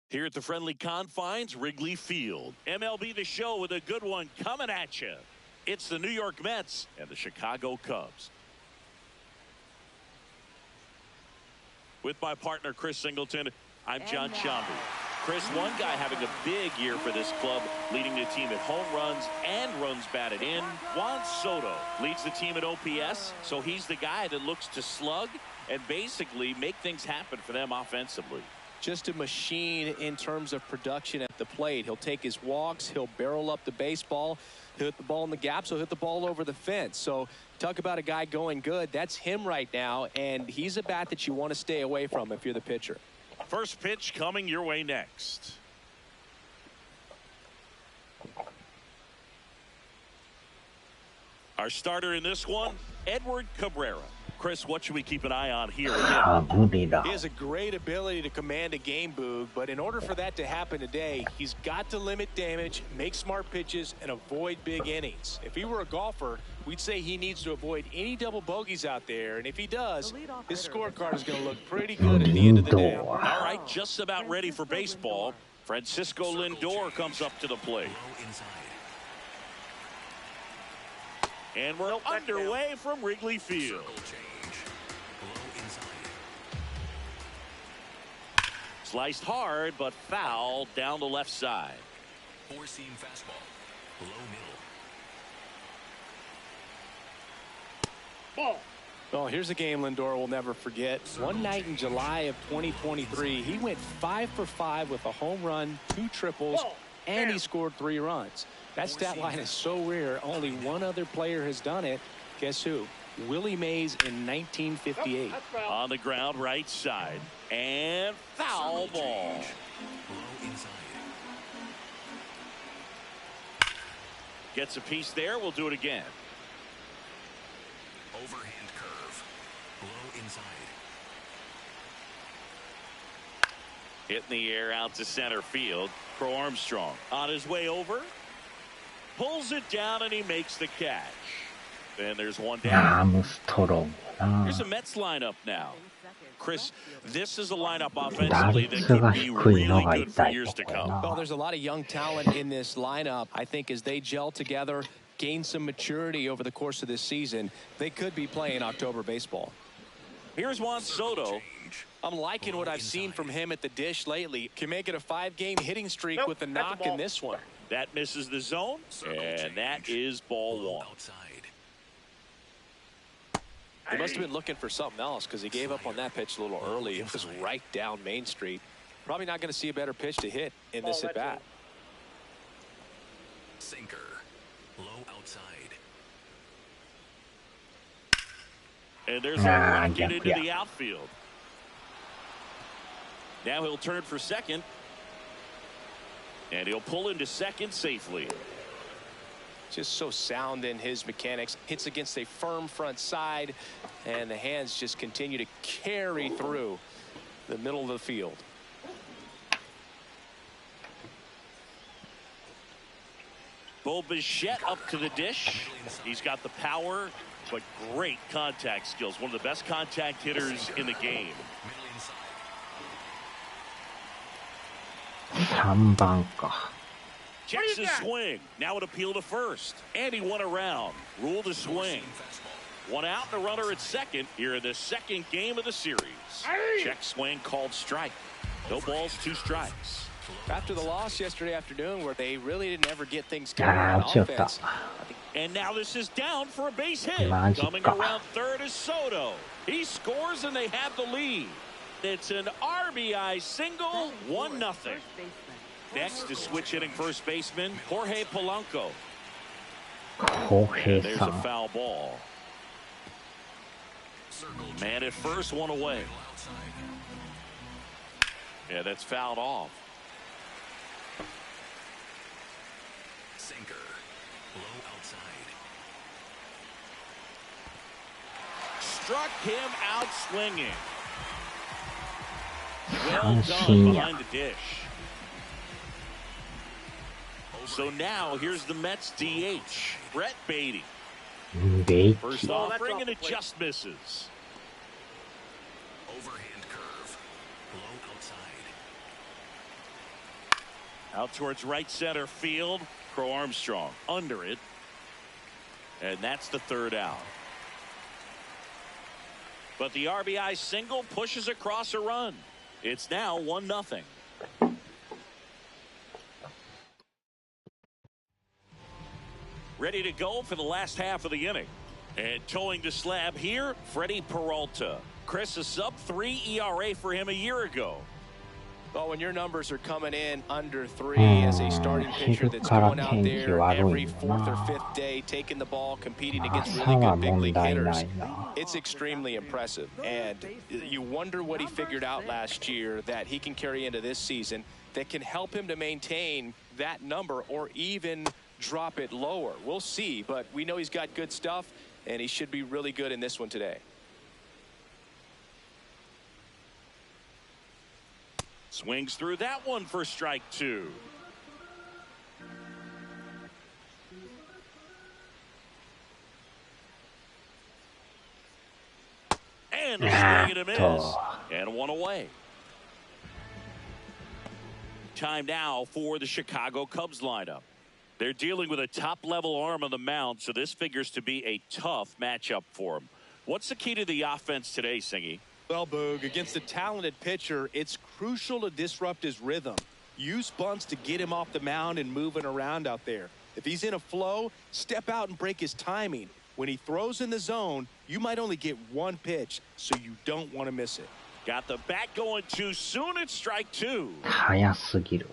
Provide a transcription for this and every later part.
Here at the friendly confines, Wrigley Field. MLB The Show with a good one coming at you. It's the New York Mets and the Chicago Cubs. With my partner, Chris Singleton, I'm John Shambi. Chris, one guy having a big year for this club, leading the team at home runs and runs batted in. Juan Soto leads the team at OPS, so he's the guy that looks to slug and basically make things happen for them offensively. Just a machine in terms of production at the plate. He'll take his walks, he'll barrel up the baseball, he'll hit the ball in the gaps, he'll hit the ball over the fence. So talk about a guy going good. That's him right now, and he's a bat that you want to stay away from if you're the pitcher. First pitch coming your way next. Our starter in this one, Edward Cabrera. Chris, what should we keep an eye on here again? He has a great ability to command a game, Boog, but in order for that to happen today, he's got to limit damage, make smart pitches, and avoid big innings. If he were a golfer, we'd say he needs to avoid any double bogeys out there, and if he does, his scorecard is going to look pretty good at the end of the day. All right, just about ready for baseball. Francisco Lindor comes up to the plate. And we're underway from Wrigley Field. Sliced hard, but fouled down the left side. Four-seam fastball, low middle. Ball. Well, here's a game Lindor will never forget. One night in July of 2023, he went 5 for 5 with a home run, 2 triples, and he scored 3 runs. That stat line is so rare, only one other player has done it. Guess who? Willie Mays in 1958. On the ground, right side. And foul ball. Gets a piece there. We'll do it again. Overhand curve. Low inside. Hit in the air out to center field. Crow Armstrong on his way over. Pulls it down and he makes the catch. And there's one down. Here's a Mets lineup now. Chris, this is a lineup offensively that could be really good for years to come. Well, there's a lot of young talent in this lineup. I think as they gel together, gain some maturity over the course of this season, they could be playing October baseball. Here's Juan Soto. I'm liking what I've seen from him at the dish lately. Can make it a 5-game hitting streak with a knock in this one. That misses the zone, and that is ball 1. He must have been looking for something else because he gave up on that pitch a little early. It was right down Main Street. Probably not going to see a better pitch to hit in this at bat. Sinker, low outside. And there's a rocket into the outfield. Now he'll turn for second. And he'll pull into second safely. Just so sound in his mechanics. Hits against a firm front side, and the hands just continue to carry through the middle of the field. Bo Bichette up to the dish. He's got the power, but great contact skills. One of the best contact hitters in the game. Checks his swing. Now an appeal to first. And he won around. Rule the swing. One out and a runner at second here in the second game of the series. Check swing called strike. No balls, 2 strikes. After the loss yesterday afternoon where they really didn't ever get things going on offense. And now this is down for a base hit. Coming around third is Soto. He scores and they have the lead. It's an RBI single, 1-0. Next is switch hitting first baseman Jorge Polanco. And there's a foul ball. Man at first, 1 away. Yeah, that's fouled off. Sinker, low outside. Struck him out swinging. Well done behind the dish. So now here's the Mets DH, Brett Beatty. First offering and it just misses. Overhand curve, low outside. Out towards right center field. Crow Armstrong under it. And that's the third out. But the RBI single pushes across a run. It's now 1-0. Ready to go for the last half of the inning. And towing the slab here, Freddie Peralta. Chris, a sub-3 ERA for him a year ago. Well, when your numbers are coming in under 3 as a starting pitcher that's going out there every fourth or fifth day, taking the ball, competing against really good big league hitters, it's extremely impressive. And you wonder what he figured out last year that he can carry into this season that can help him to maintain that number or even drop it lower. We'll see, but we know he's got good stuff, and he should be really good in this one today. Swings through that one for strike 2. And a swing and a miss. And one away. Time now for the Chicago Cubs lineup. They're dealing with a top-level arm on the mound, so this figures to be a tough matchup for them. What's the key to the offense today, Singy? Well, Boog, against a talented pitcher, it's crucial to disrupt his rhythm. Use bunts to get him off the mound and moving around out there. If he's in a flow, step out and break his timing. When he throws in the zone, you might only get one pitch, so you don't want to miss it. Got the bat going too soon. It's strike 2. 早すぎる。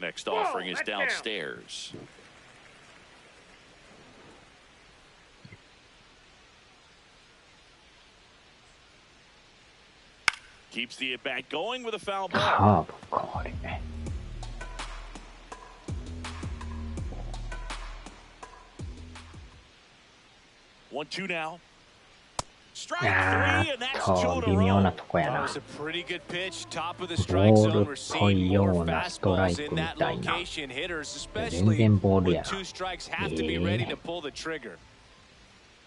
Next offering is downstairs. Keeps the at-bat going with a foul ball. カーブか、あれね。1-2 now. Strike 3, and that's 2 in 微 a 妙 row. なとこや That な。 was a pretty good pitch. Top of the strike zone. We're seeing more fastballs in that location. Hitters, especially when 2 strikes, have to be ready to pull the trigger.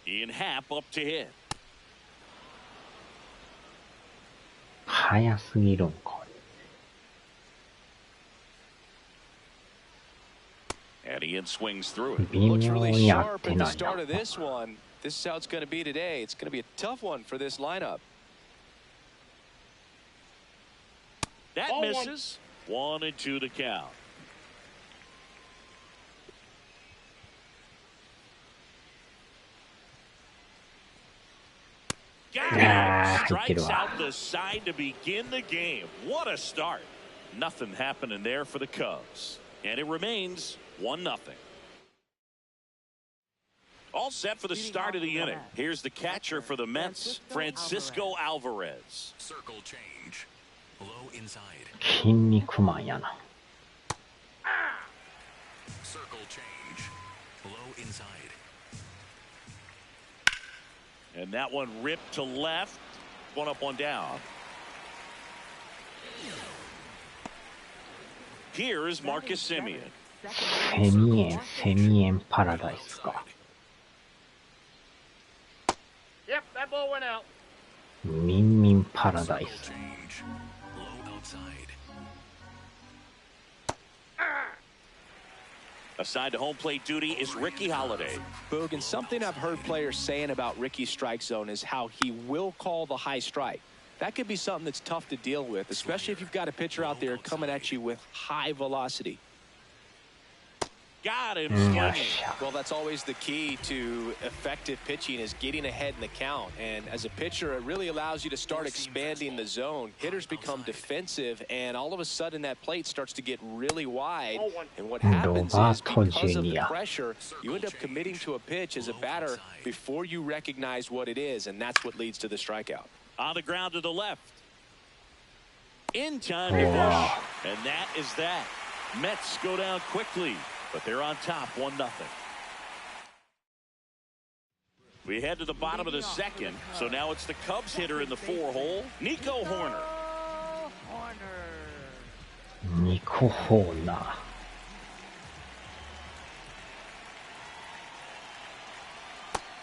Ian Happ up to hit. 早すぎるんか。And Ian swings through it. 微 Looks 妙 really に合っ sharp て at the ない start な。 of this one. This is how it's going to be today. It's going to be a tough one for this lineup. That misses. 1-2 to count. Got it. Strikes out the side to begin the game. What a start. Nothing happening there for the Cubs. And it remains 1-0. All set for the start of the inning. Here's the catcher for the Mets, Francisco Alvarez. Circle change. Low inside. 筋肉マンやな。Circle change. Low inside. And that one ripped to left. 1 up, 1 down. Here is Marcus Semien. セミエンパラダイスか。Yep, that ball went out. ミンミンパラダイス。 Change. Low outside. Assigned to home plate duty is Ricky Holiday. Boog, and something I've heard players saying about Ricky's strike zone is how he will call the high strike. That could be something that's tough to deal with, especially if you've got a pitcher out there coming at you with high velocity. Got him swinging. Well, that's always the key to effective pitching is getting ahead in the count. And as a pitcher, it really allows you to start expanding the zone. Hitters become defensive, and all of a sudden that plate starts to get really wide. And what happens is because of the pressure, you end up committing to a pitch as a batter before you recognize what it is, and that's what leads to the strikeout. On the ground to the left. In time to push. And that is that. Mets go down quickly, but they're on top 1-0. We head to the bottom of the second, so now it's the Cubs hitter in the 4-hole, Nico Hoerner. Nico Hoerner.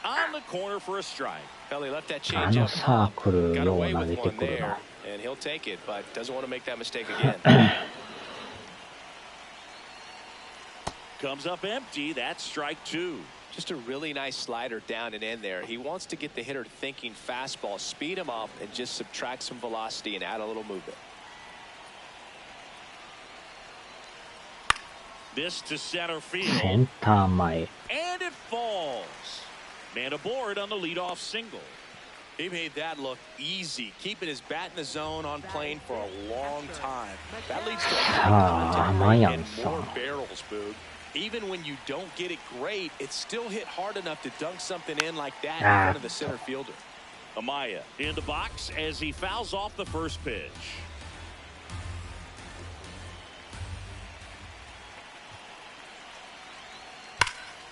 On the corner for a strike. Well, he left that あ change の up サー up. クル Got よう away 投 with げて one くる there, な。 and he'll take it, but doesn't want to make that mistake again. Comes up empty. That's strike two. Just a really nice slider down and in there. He wants to get the hitter thinking fastball, speed him up, and just subtract some velocity and add a little movement. This to center セ field. ンター前。 And it falls. Man aboard on the leadoff single. He made that look easy, keeping his bat in the zone on plane for a long time. That leads to Ah, high contact man, and more son. barrels, Boog. Even when you don't get it great, it's still hit hard enough to dunk something in like that in front of the center fielder. Amaya in the box as he fouls off the first pitch.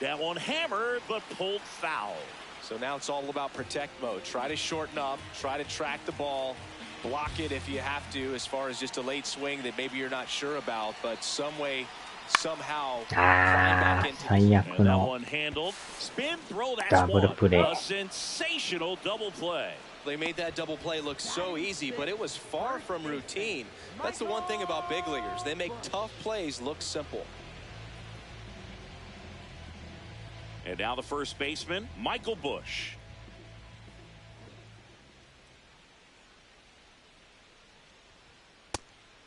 That one hammered, but pulled foul. So now it's all about protect mode. Try to shorten up, try to track the ball, block it if you have to, as far as just a late swing that maybe you're not sure about, but some way, somehow, climb あ back あ、 into 最 the... 悪 And that の one handled. Spin throw, that's Double one. play. A sensational double play. They made that double play look so easy, but it was far from routine. That's the one thing about big leaguers. They make tough plays look simple. And now the first baseman, Michael Bush.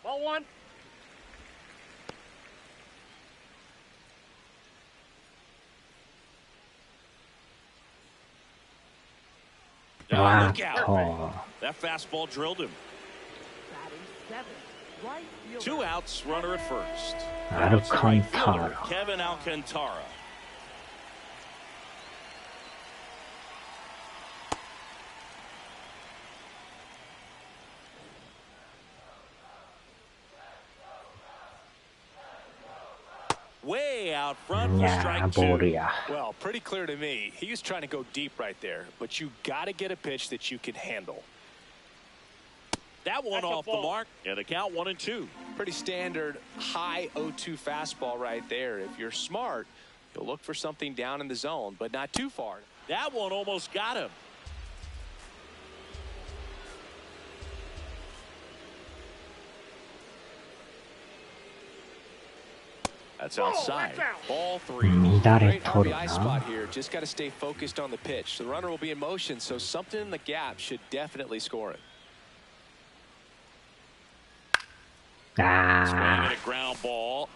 Ball one. Oh, わ look ー out. と。 That fastball drilled him. Two outs, runner at first. アルカンター Fielder, ラ。 Kevin Alcantara. Way out front い for やー、 strike ボール two. や。 Well, pretty clear to me. He was trying to go deep right there, but you got to get a pitch that you can handle. That one That's a off the ball. mark. And the count 1-2. Pretty standard high 0-2 fastball right there. If you're smart, you'll look for something down in the zone, but not too far. That one almost got him. That's outside. that's out. Ball three. 乱れ Great とる RBI な spot。here. Just got to stay focused on the pitch. The runner will be in motion, so something in the gap should definitely score it. Swing あ and a ground ball.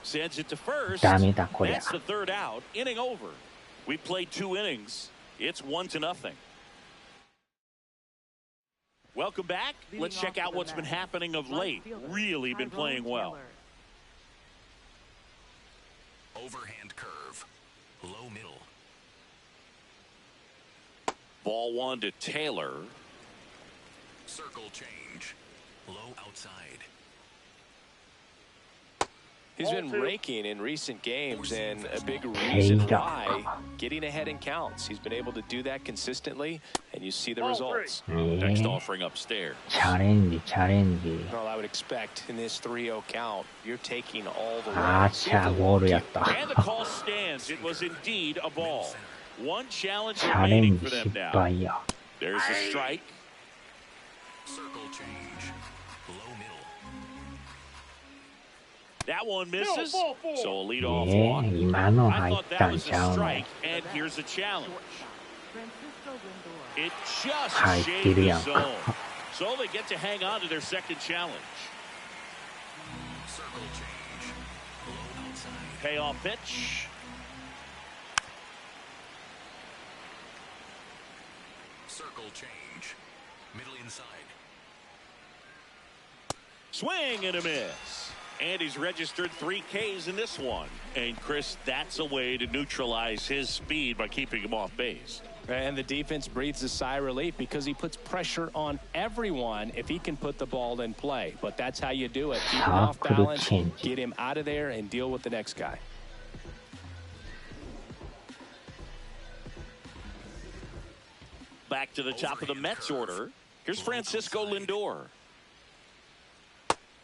Sends it to first. ダメだこりゃ。 That's the third out. Inning over. We played 2 innings. It's 1-0. Welcome back. Let's check out what's been happening of late. Really been playing well. Overhand curve. Low middle. Ball one to Taylor. Circle change. Low outside. He's been Ball two. raking in recent games, and a big reason Taylor. why, getting ahead in counts. He's been able to do that consistently, and you see the Ball results. え Next ー、 offering upstairs. チャレンジ、チャレンジ。 Well, I would expect in this 3-0 count, you're taking all the あー way. ちゃ、ボールやった。 And the call stands. It was indeed a ball. One challenge チャレ remaining ンジ for 失 them now. 敗や。 There's a strike. Circle change. Low middle. That one misses. Ball four. So a leadoff え walk. ー、今の I 入っ thought た that ん was ち a ゃうの。 strike, and here's a challenge. It just 入って shaved る the やんか。 zone. So they get to hang on to their second challenge. Circle change. Low outside. Payoff pitch. Circle change. Middle inside. Swing and a miss. And he's registered 3 Ks in this one. And Chris, that's a way to neutralize his speed by keeping him off base. And the defense breathes a sigh of relief because he puts pressure on everyone if he can put the ball in play. But that's how you do it. Keep him off Circle balance, change. get him out of there, and deal with the next guy. Back to the top of the Mets order. Here's Francisco Lindor.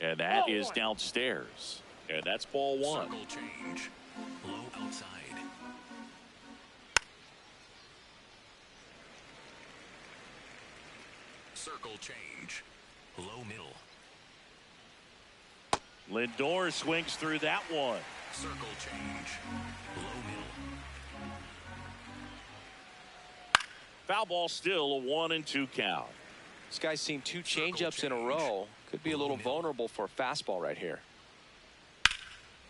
And that is downstairs. And that's ball one. Circle change. Low outside. Circle change. Low middle. Lindor swings through that one. Circle change. Low middle. Foul ball, still a 1-2 count. This guy's seen 2 changeups in a row. Could be a little vulnerable for a fastball right here.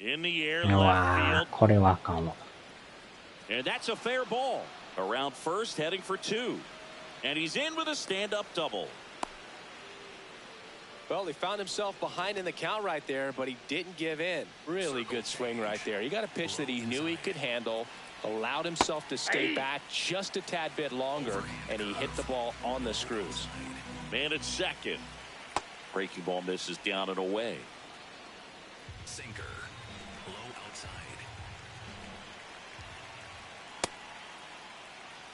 In the air, う left わ field. ー、これはあかんわ。 And that's a fair ball. Around first, heading for 2. And he's in with a stand-up double. Well, he found himself behind in the count right there, but he didn't give in. Really good swing right there. He got a pitch that he knew he could handle, allowed himself to stay back just a tad bit longer, and he hit the ball on the screws. Man at second. Breaking ball misses down and away. Sinker. Low outside.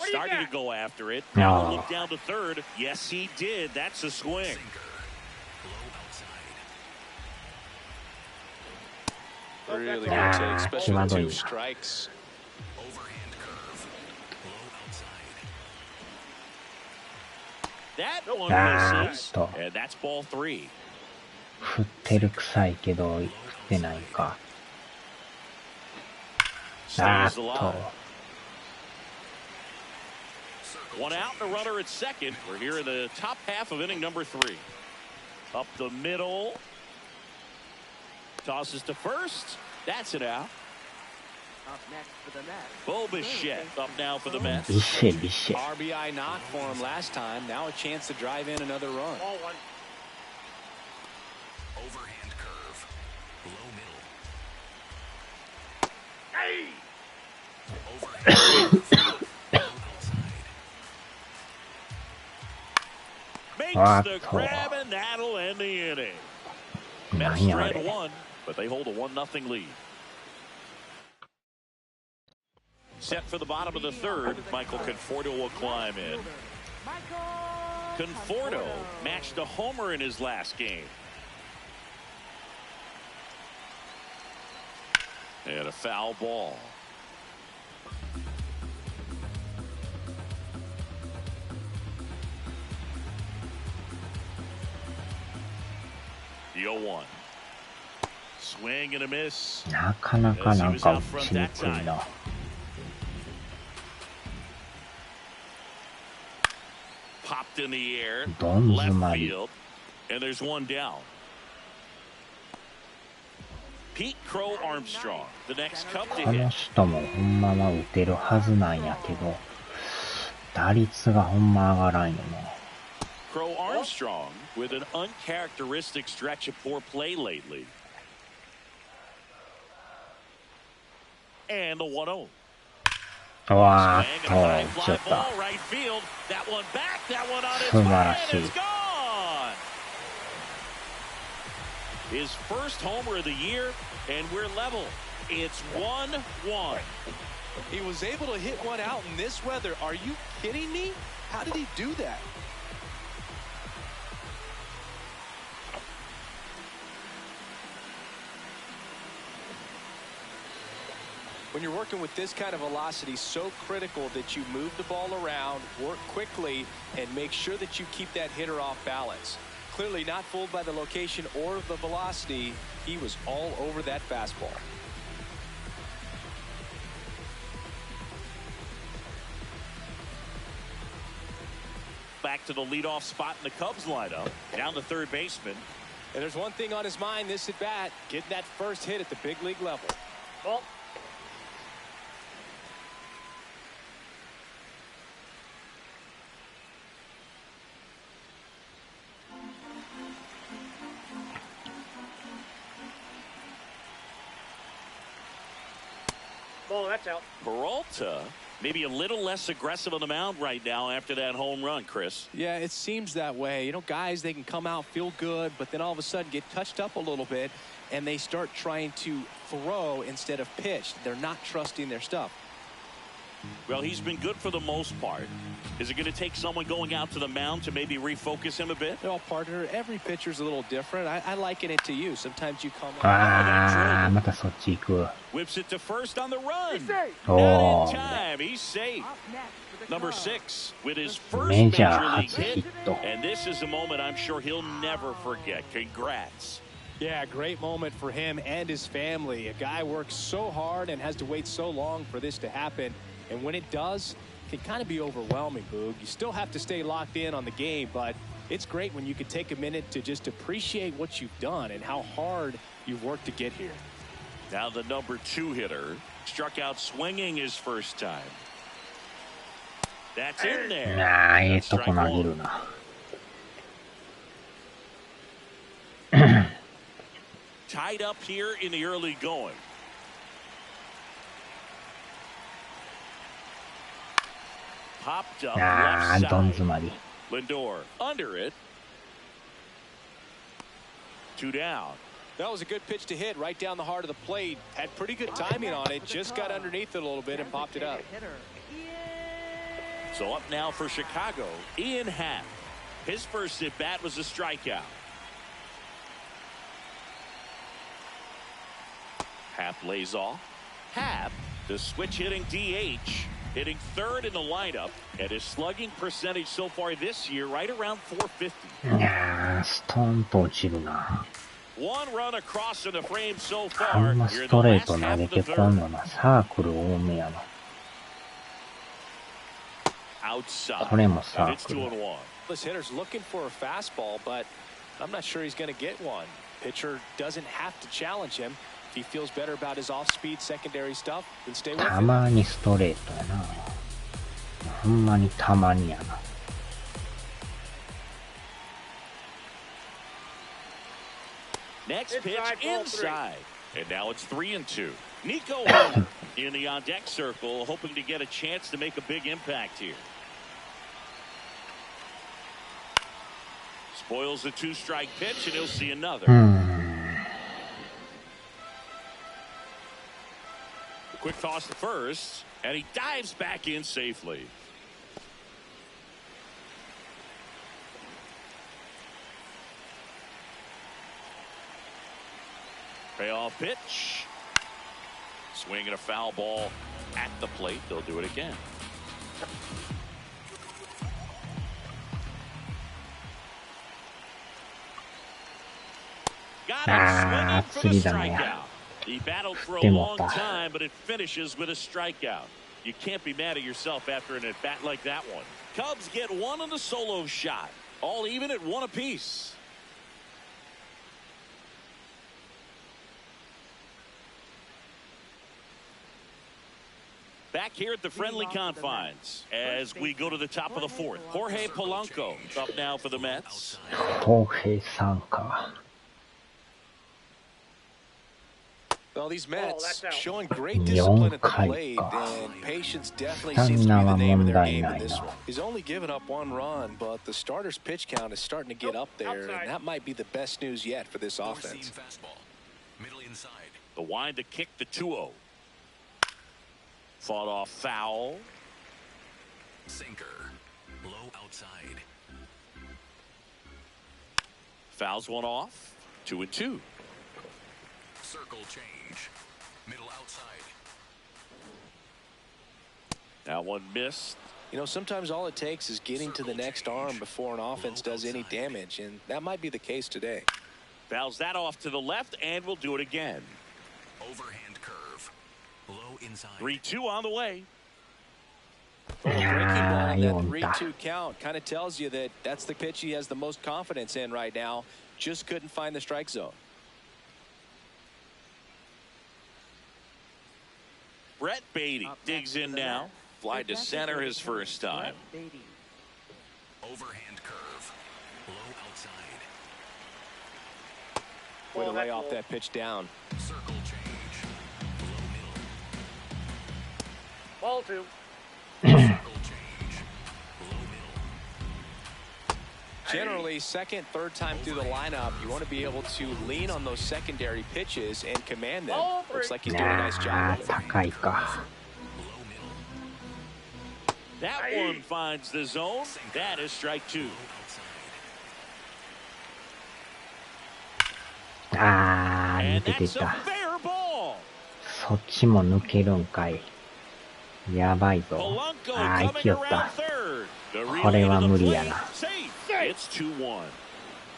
Starting to go after it. No. Now look down to third. Yes, he did. That's a swing. Sinker. Low outside. Really good take, especially with 2 Ah, strikes. Overhand curve. Low outside. That one Ah, misses. stop. And that's ball 3. 振ってる臭いけど、振ってないか。あー Stays っ alive. と。 One out and a runner at second. We're here in the top half of inning number 3. Up the middle. Tosses to first. That's it out. Up next for the Mets. Bo Bichette up now for the Mets. ビッシェビッシェ。 RBI knock for him last time. Now a chance to drive in another run. Ball 1. Overhand curve. Low middle. Hey! Overhand curve. Low outside. Makes What the the- grab, and that'll end the inning. な Mets んやあ thread れ。 1, but they hold a 1-0 lead. Set for the bottom of the third. Michael Conforto will climb in. Conforto matched a homer in his last game. And a foul ball. The 0-1. Swing and a miss. なかなかなんか打ちにくいな。 Popped in the air. どん詰 Left まり。 field. And there's one down. Pete Crow Armstrong, the next Cub to この hit. 人もほんまは打てるはずなんやけど、打率がほんま上がらんよね。 Crow Armstrong with an uncharacteristic stretch of poor play lately. And the 1-0. うわ Swing and a ーっ high と、ちょ fly っと。 ball right field. That one back. That one on its 素 way. 晴ら And しい。 it's gone. His first homer of the year, and we're level. It's 1-1. He was able to hit one out in this weather. Are you kidding me? How did he do that? When you're working with this kind of velocity, so critical that you move the ball around, work quickly, and make sure that you keep that hitter off balance. Clearly not fooled by the location or the velocity. He was all over that fastball. Back to the leadoff spot in the Cubs lineup. Down to third baseman. And there's one thing on his mind this at bat, getting that first hit at the big league level. Ball. Ball, that's out. Peralta maybe a little less aggressive on the mound right now after that home run, Chris. Yeah, it seems that way. You know, guys, they can come out, feel good, but then all of a sudden get touched up a little bit, and they start trying to throw instead of pitch. They're not trusting their stuff. Well, he's been good for the most part. Is it going to take someone going out to the mound to maybe refocus him a bit? Well, partner, every pitcher's a little different. I liken it to you. Sometimes you come あー、またそっち行く。 Whips it to first on the run. He's safe. お Not in ー。 time. He's safe. Up next for the Number 6 with his first メ major ジャー league 初ヒ hit. ット。 And this is a moment I'm sure he'll never forget. Congrats. Yeah, great moment for him and his family. A guy works so hard and has to wait so long for this to happen. And when it does, it can kind of be overwhelming, Boog. You still have to stay locked in on the game, but it's great when you can take a minute to just appreciate what you've done and how hard you've worked to get here. Now the number 2 hitter struck out swinging his first time. That's in there. なあ、That's とこ strike 投げ one. るな。Tied up here in the early going. Popped up ああ、 left どん side. 詰まり。Lindor under it. 2 down. That was a good pitch to hit right down the heart of the plate. Had pretty good timing on it. Just got underneath it a little bit and popped it up. So up now for Chicago, Ian Happ. His first at bat was a strikeout. Happ lays off. Happ, the switch hitting DH, hitting third in the lineup, and his slugging percentage so far this year right around 450. いやー、ストンと落ちるな。One run across in the frame so あん far. ま You're ス in the トレー last ト投 half げ of て the こん third. のな。サークル多めやな。 Outside. これもサ And ー it's ク 2 ル。 and 1. This hitter's looking for a fastball, but I'm not sure he's going to get one. Pitcher doesn't have to challenge him. If he feels better about his off-speed secondary stuff, then stay with た it. まにストレートやな。ほんまにたまにやな。Next pitch Inside, ball inside. And now it's 3 and 2. Nico Homer in the on deck circle, hoping to get a chance to make a big impact here. Spoils the 2-strike pitch, and he'll see another. うーん。 Quick toss to first, and he dives back in safely. Payoff pitch. Swinging a foul ball at the plate. They'll do it again. Got him swinging for the strikeout. He battled for a long time, but it finishes with a strikeout. You can't be mad at yourself after an at-bat like that one. Cubs get one on the solo shot. All even at 1 apiece. Back here at the friendly confines as we go to the top of the 4th. Jorge Polanco up now for the Mets. 浩平さんか。 Well, these Mets that's out. showing great discipline at the plate, and patience definitely seems to be the name of their game in this one. He's only given up 1 run, but the starter's pitch count is starting to get up there, and that might be the best news yet for this offense. Fastball. Middle inside. The wind to kick the 2-0. Fought off foul. Sinker. Low outside. Fouls one off. 2 and 2. Circle change. Middle outside. That one missed. You know, sometimes all it takes is getting to the next arm before an offense does any damage, and that might be the case today. Fouls that off to the left, and we'll do it again. Overhand curve. Low inside. 3-2 on the way. Well, the breaking ball in that 4-2 3-2 count kind of tells you that that's the pitch he has the most confidence in right now. Just couldn't find the strike zone. Brett Beatty digs in now. Fly to center his first time. Overhand curve. Low outside. Way to lay off that pitch down. Circle change. Low middle. Ball 2. Circle change. Low middle. Generally, second, third time through the lineup, you want to be able to lean on those secondary pitches and command them. Looks like he's doing a nice あ job ー、 of it. 高いか。 Low middle. That one finds the zone. That is strike 2. Low outside. あー、抜 And けて that's a た。 fair ball. そっちも抜けるんかい。やばいぞ。 Polanco ああ、生 coming きよっ around た。 third. The これ relay は to 無 the 理や plate. な。 Safe. It's 2-1.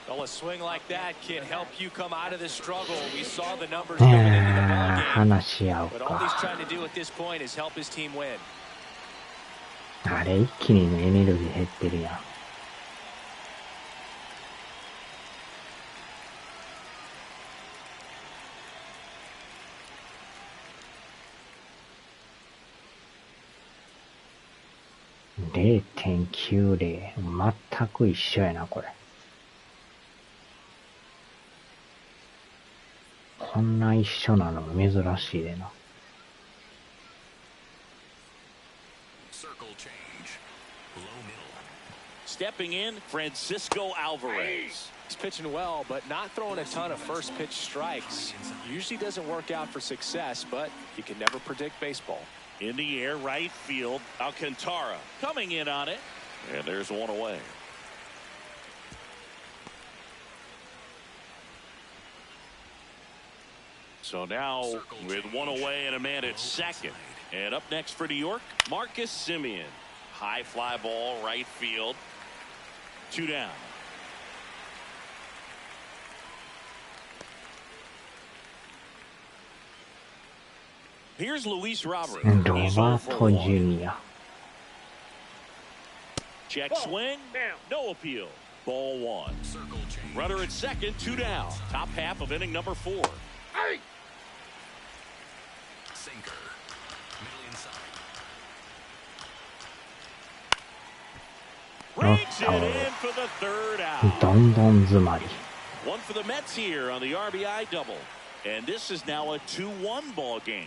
Well, a swing like that can help you come out of this struggle. We saw the numbers going into the ball game. 話し合う But all he's か。 trying to do at this point is help his team win. あれ、一気にエネルギー減ってるやん。0.90 全く一緒やな、これ。こんな一緒なの珍しいでな。 Circle change. Low middle. Stepping in, Francisco Alvarez. He's pitching well, but not throwing a ton of first pitch strikes. Usually doesn't work out for success, but you can never predict baseball. In the air, right field. Alcantara coming in on it. And there's one away. So now with one away and a man at second. And up next for New York, Marcus Semien. High fly ball, right field. 2 down. Here's Luis Robert. ロ He's バ 0 ー for ト・ジ 1. ュニア。 Check swing. No appeal. Ball 1. Circle change. Runner at second, 2 down. Top half of inning number 4. Sinker. Middle inside. Brings it in for the third out. どんどん詰まり。 One for the Mets here on the RBI double. And this is now a 2-1 ball game.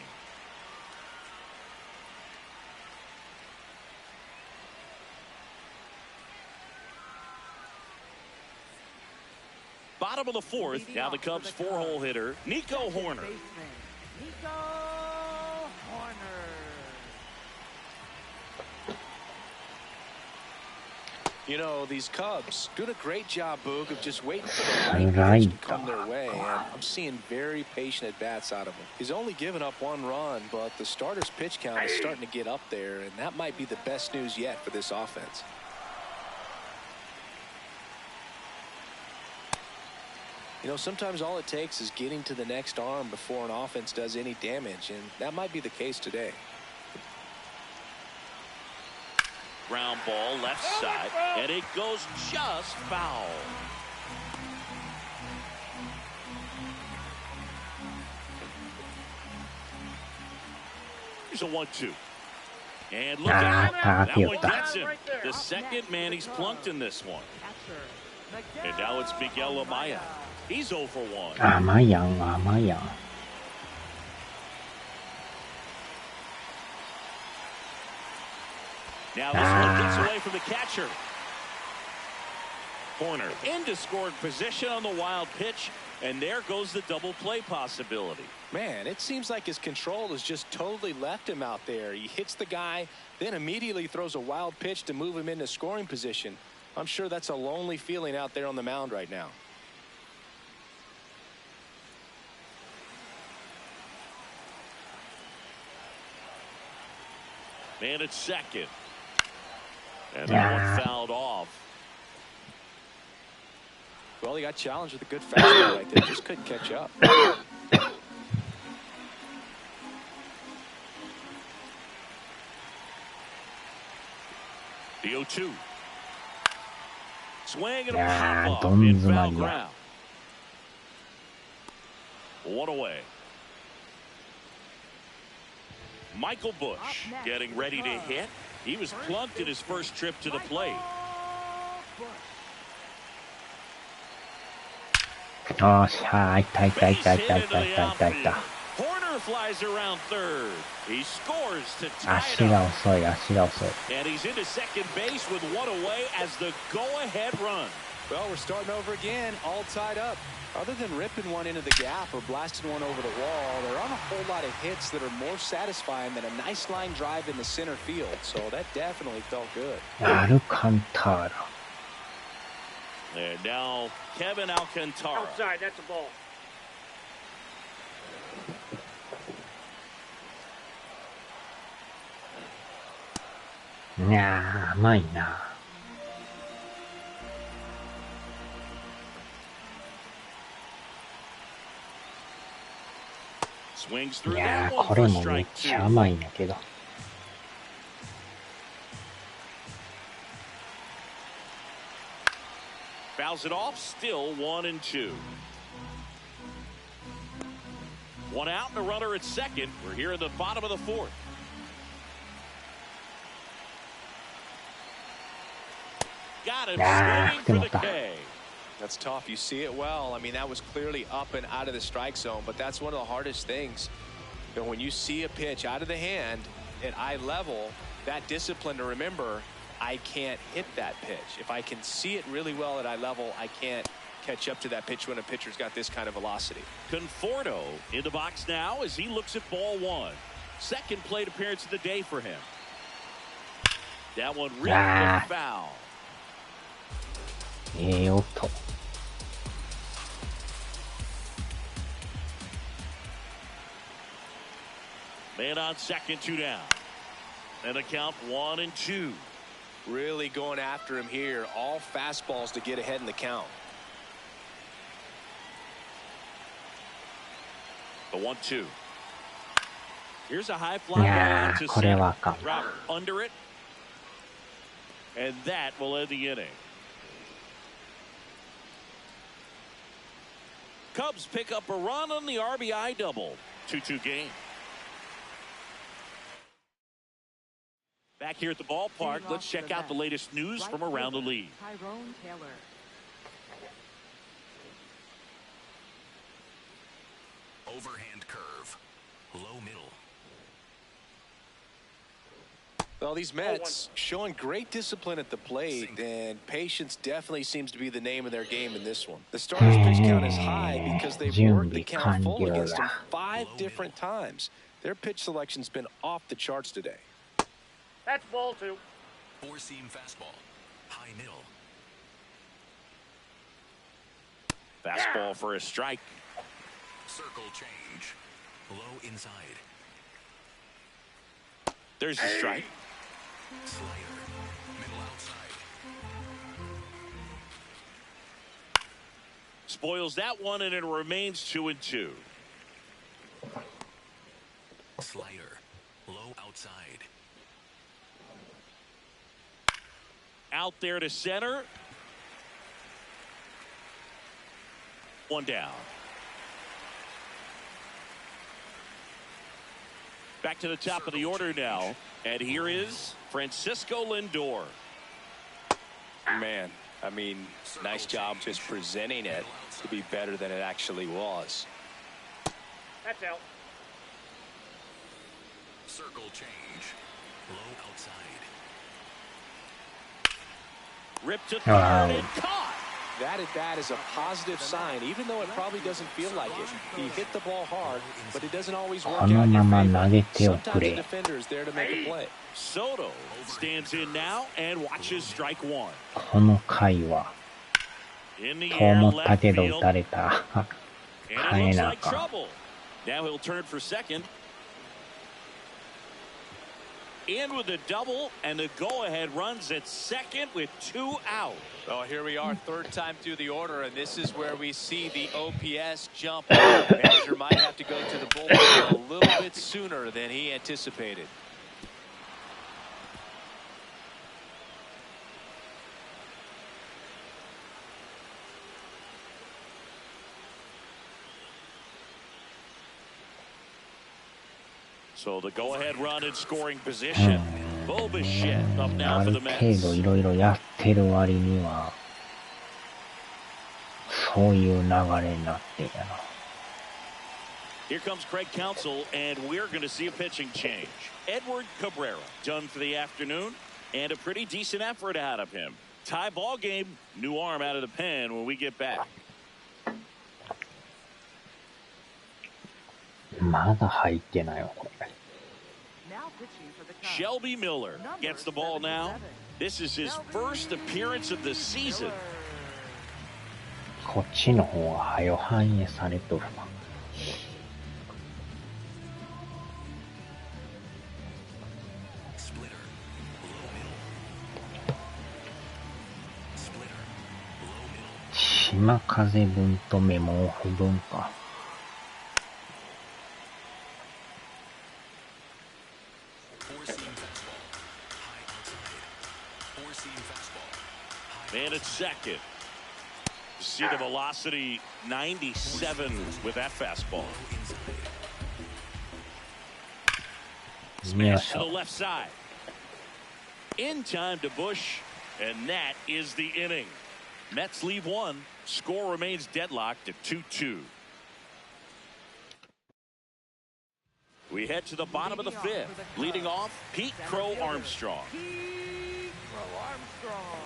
Bottom of the fourth. Now the Cubs 4-hole hitter, Nico Horner. Nico Horner. You know, these Cubs doing a great job, Boog, of just waiting for the right Right. pitch to come their way. And I'm seeing very patient at-bats out of him. He's only given up 1 run, but the starter's pitch count is starting to get up there, and that might be the best news yet for this offense. You know, sometimes all it takes is getting to the next arm before an offense does any damage, and that might be the case today. Ground ball left side, and it goes just foul. Here's a 1-2. And look out. That one gets him. The second man he's plunked in this one. And now it's Miguel Amaya. He's 0 for 1. 甘いやん、甘いやん。 Now this one gets away from the catcher. Horner into scoring position on the wild pitch, and there goes the double play possibility. Man, it seems like his control has just totally left him out there. He hits the guy, then immediately throws a wild pitch to move him into scoring position. I'm sure that's a lonely feeling out there on the mound right now. Man at second. And that one fouled off. Well, he got challenged with a good fastball right there. Just couldn't catch up. The 0-2. Swing and a Yeah, pop up don't in foul zman, ground. 1 away. Michael Bush getting ready to hit. He was plunked in his first trip to the plate. よっしゃー、いったいったいったいったいったいったいったいった。 Horner flies around third. He scores to tie 足 it が up. 遅い、足が遅い。 And he's into second base with 1 away as the go-ahead run. Well, we're starting over again, all tied up. Other than ripping one into the gap or blasting one over the wall, there aren't a whole lot of hits that are more satisfying than a nice line drive in the center field. So that definitely felt good. アルカンターラ。 And now Kevin Alcantara. Outside, that's a ball. いやー、甘いな。Swings い through や that ー、 one こ for れもめっ strike ちゃ two. 甘いんだけど。Fouls it off, still 1-2. One out and a runner at second. We're here in the bottom of the fourth. Got him swinging for the K. That's tough. You see it well. I mean, that was clearly up and out of the strike zone, but that's one of the hardest things. You know, when you see a pitch out of the hand at eye level, that discipline to remember, I can't hit that pitch. If I can see it really well at eye level, I can't catch up to that pitch when a pitcher's got this kind of velocity. Conforto in the box now as he looks at ball one. Second plate appearance of the day for him. That one ripped the foul. 音。Man on second, two down. And the count 1-2. Really going after him here. All fastballs to get ahead in the count. The 1-2. Here's a high fly Yeah, ball to これはあ center. かん。 Robert under it. And that will end the inning. Cubs pick up a run on the RBI double. 2-2 game. Back here at the ballpark, let's check out the latest news from around the league. Tyrone Taylor. Overhand curve. Low middle. Well, these Mets showing great discipline at the plate, and patience definitely seems to be the name of their game in this one. The starter's pitch count is high because they've worked the count full against him 5 different times. Their pitch selection's been off the charts today. That's ball two. Four-seam fastball. High middle. Fastball for a strike. Circle change. Low inside. There's the strike. Slider. Middle outside. Spoils that one, and it remains 2-2. Slider. Low outside. Out there to center. One down. Back to the top of the order now. And here is Francisco Lindor. Man, I mean, nice job just presenting it to be better than it actually was. That's out. Circle change. Low outside. Ripped to third and caught. That at bat is a positive sign, even though it probably doesn't feel like it. He hit the ball hard, but it doesn't always work out in your favor. Sometimes the defender is there to make a play. Soto stands in now and watches strike one. この回は、 In the と air, 思った left けど field. 打たれた。 And 変 it え looks なあ like かん。 trouble. Now he'll turn for second. In with a double, and the go-ahead runs at second with 2 out. Well, here we are, third time through the order, and this is where we see the OPS jump up. Manager might have to go to the bullpen a little bit sooner than he anticipated. So the go-ahead run in scoring position. Bobichette up now あ for る the 程 Mets. 度いろいろやってる割には、そういう流れになってんやな。 Here comes Craig Counsell, and we're going to see a pitching change. Edward Cabrera done for the afternoon, and a pretty decent effort out of him. Tie ball game, new arm out of the pen when we get back. まだ入ってないわ、これ。 Now pitching for the Cubs. Shelby Miller gets the ball now. This is his first appearance of the season. こっちの方が早反映されとるな。Splitter. Low middle. 島風分とメモオフ分か。And it's second. See the velocity 97 with that fastball. Smash to the left side. In time to Bush, and that is the inning. Mets leave one. Score remains deadlocked at 2-2. We head to the bottom of the fifth. Leading off, Pete Crow Armstrong. Pete Crow Armstrong.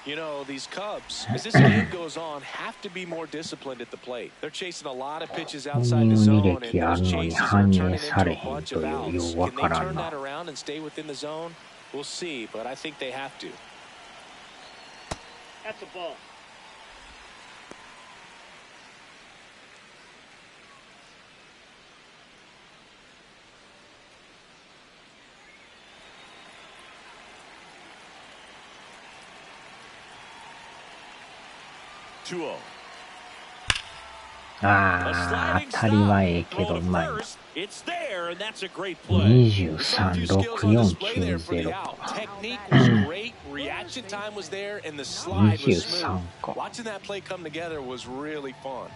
You know, these Cubs, as this game goes on, have to be more disciplined at the plate. They're chasing a lot of pitches outside the zone, and those chases are turning into a bunch of outs. Can they turn that around and stay within the zone? We'll see, but I think they have to. That's a ball. Ah, 当たりはええけどうまいな。23-64-90。23か。Watching that play come together was really fun.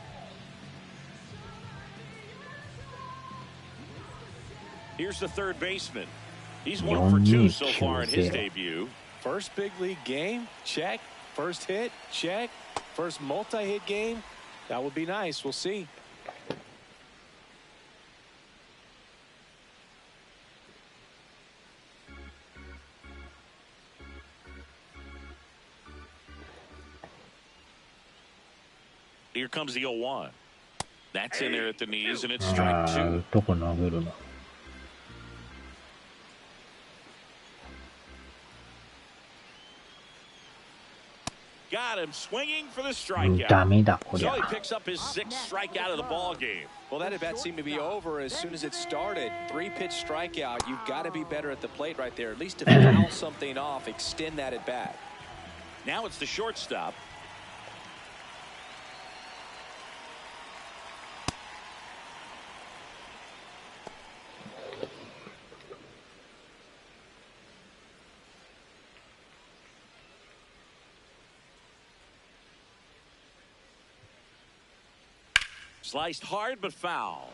Here's the third baseman. He's 1 for 2 so far in his debut. First big league game, check. First hit, check. First multi-hit game, that would be nice. We'll see. Here comes the 0-1. That's in there at the knees, and it's strike 2. どこ投げるの? Got him swinging for the strikeout. So he picks up his 6th strikeout of the ball game. Well, that at bat seemed to be over as soon as it started. 3-pitch strikeout. You've got to be better at the plate right there. At least to foul something off, extend that at bat. Now it's the shortstop. Sliced hard but foul.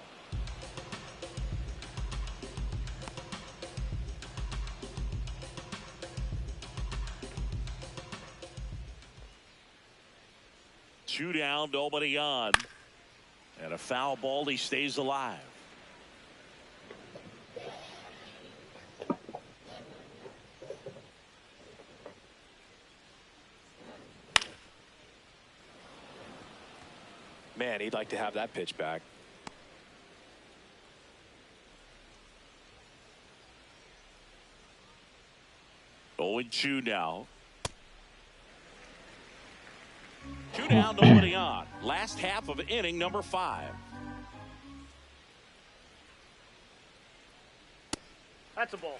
Two down, nobody on. And a foul ball, he stays alive. Man, he'd like to have that pitch back. Oh, 2 now. 2 down, nobody on. Last half of inning number 5. That's a ball.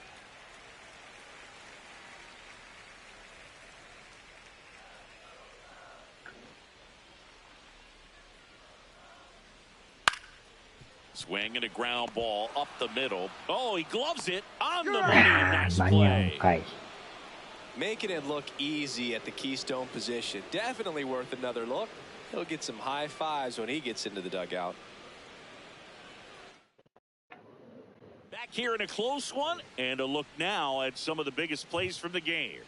Swing and a ground ball up the middle. Oh, he gloves it on the money. Nice play. Making it look easy at the Keystone position. Definitely worth another look. He'll get some high fives when he gets into the dugout. Back here in a close one, and a look now at some of the biggest plays from the game.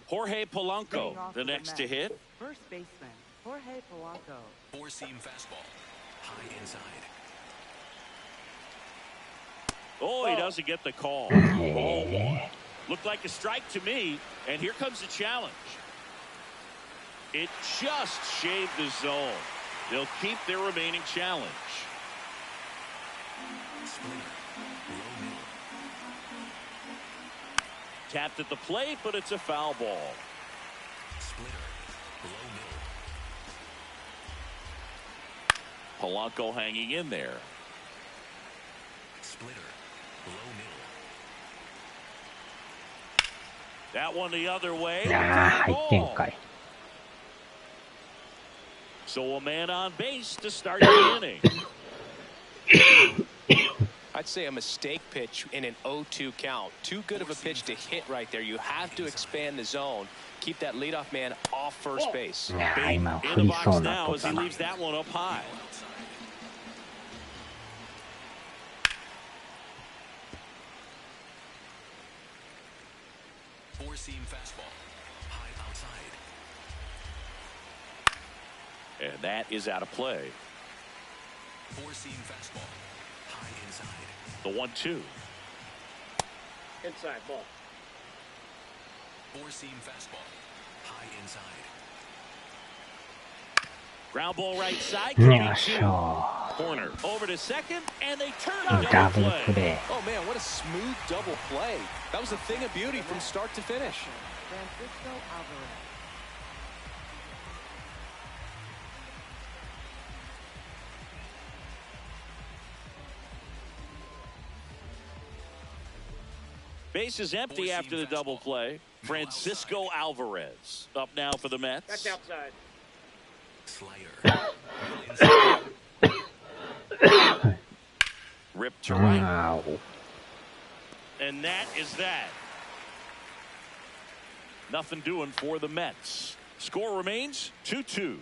Jorge Polanco, the next to hit. First baseman, Jorge Polanco. Four-seam fastball. High inside. Oh, he doesn't get the call. Ball 1. Looked like a strike to me, and here comes the challenge. It just shaved the zone. They'll keep their remaining challenge. Tapped at the plate, but it's a foul ball. Polanco hanging in there. That one the other way. So a man on base to start the inning. I'd say a mistake pitch in an 0-2 count. Too good of a pitch to hit right there. You have to expand the zone. Keep that leadoff man off first base. In the box now as he leaves that one up high. Four-seam fastball, high outside. And that is out of play. Four-seam fastball, high inside. The 1-2. Inside ball. Four-seam fastball, high inside. Ground ball right side. Corner over to second, and they turn a double play. Oh man, what a smooth double play. That was a thing of beauty from start to finish. Francisco Alvarez. Base is empty after the double play. Francisco Alvarez up now for the Mets. That's outside. Slider. Ripped to right. And that is that. Nothing doing for the Mets. Score remains 2-2.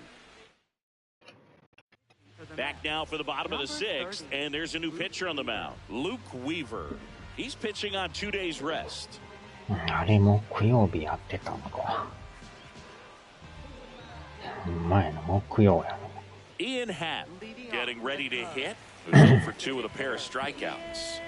Back now for the bottom of the sixth, and there's a new pitcher on the mound, Luke Weaver. He's pitching on 2 days rest. あれ木曜日やってたのか。前の木曜やの。Ian Happ getting ready to hit. Who's 0 for 2 with a pair of strikeouts.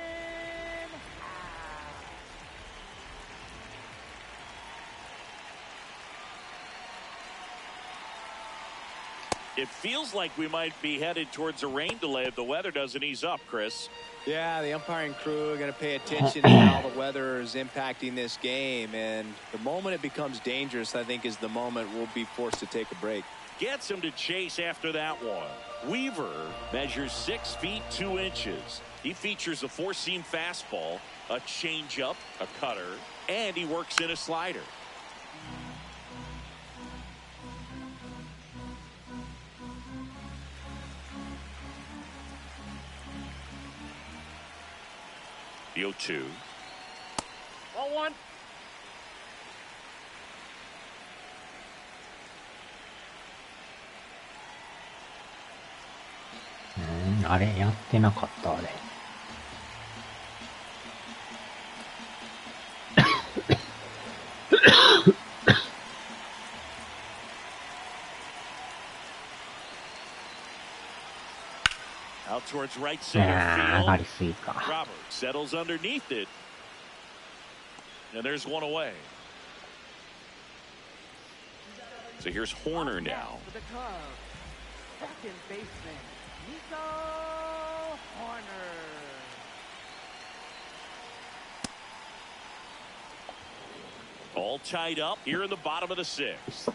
It feels like we might be headed towards a rain delay if the weather doesn't ease up, Chris. Yeah, the umpiring crew are going to pay attention to how the weather is impacting this game. And the moment it becomes dangerous, I think, is the moment we'll be forced to take a break. Gets him to chase after that one. Weaver measures 6 feet 2 inches. He features a four-seam fastball, a changeup, a cutter, and he works in a slider. The 0-2. Ball one.あれやってなかったあれ。Out towards right center 上がり field. すぎか。 Robert settles underneath it. And there's one away. So here's Horner now. For the Cubs, second baseman, Nico Horner. All tied up here in the bottom of the sixth.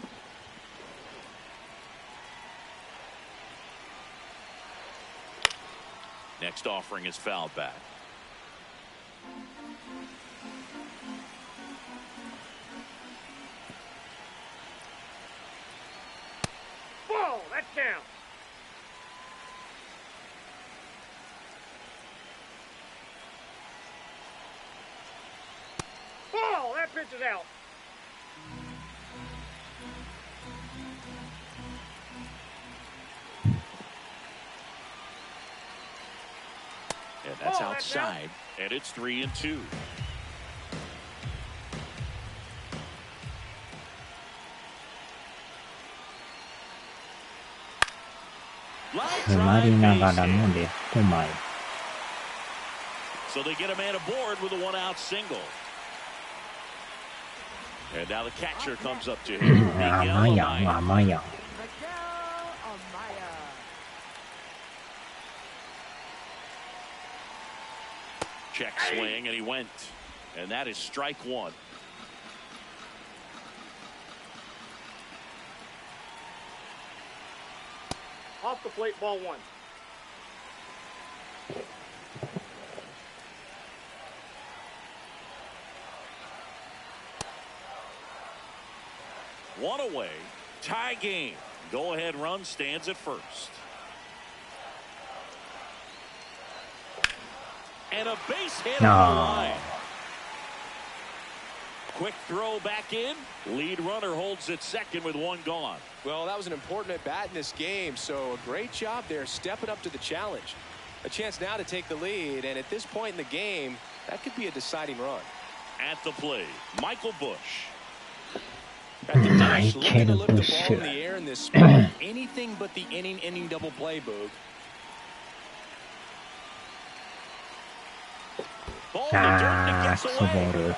Next offering is fouled back. Ball, that counts. Ball, that pitch is out. And that's outside. And it's 3-2.詰まりながらのレフト前。 So they get a man aboard with a 1-out single. And now the catcher comes up to him. 甘いやん、甘いやん。Miguel Amaya. Check swing, and he went. And that is strike one. Off the plate, ball one. One away. Tie game. Go ahead run stands at first. And a base hit on the line. Quick throw back in. Lead runner holds at second with one gone. Well, that was an important at bat in this game, so a great job there stepping up to the challenge. A chance now to take the lead, and at this point in the game, that could be a deciding run. At the plate, Michael Bush. At the dash, looking to lift the ball in the air in this spot. Anything but the inning double play, Boog. Ball in the dirt and it gets クソボー away. ル。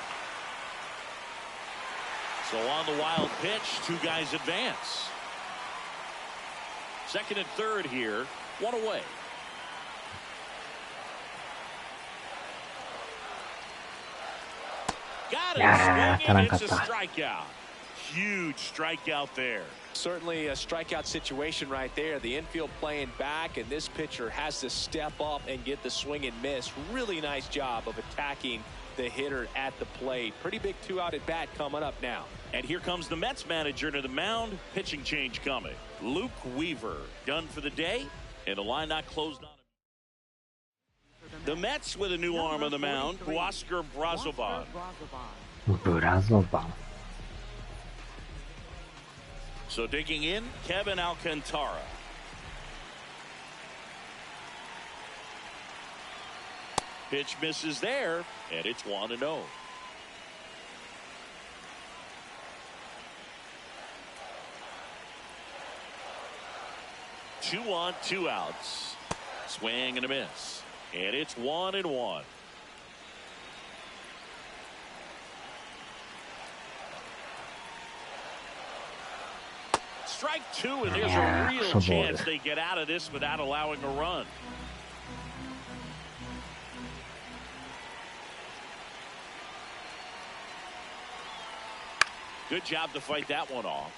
So on the wild pitch, two guys advance. Second and third here, one away. Got it. Swinging, it's a strikeout. Huge strikeout there. Certainly a strikeout situation right there. The infield playing back, and this pitcher has to step up and get the swing and miss. Really nice job of attacking the hitter at the plate. Pretty big two-out at bat coming up now. And here comes the Mets manager to the mound. Pitching change coming. Luke Weaver done for the day, and the line not closed on him. The Mets with a new arm on the mound, Oscar Brazoban. ブラゾバン。 So digging in, Kevin Alcantara. Pitch misses there, and it's 1-0. Two on, two outs. Swing and a miss. And it's 1-1. Strike two, and there's a real chance they get out of this without allowing a run. Good job to fight that one off.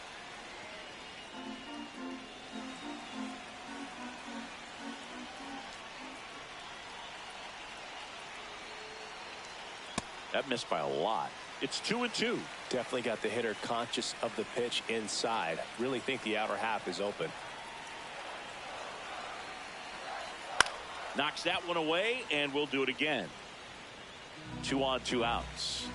That missed by a lot. It's 2-2. Definitely got the hitter conscious of the pitch inside. Really think the outer half is open. Knocks that one away, and we'll do it again. 2 on, 2 outs.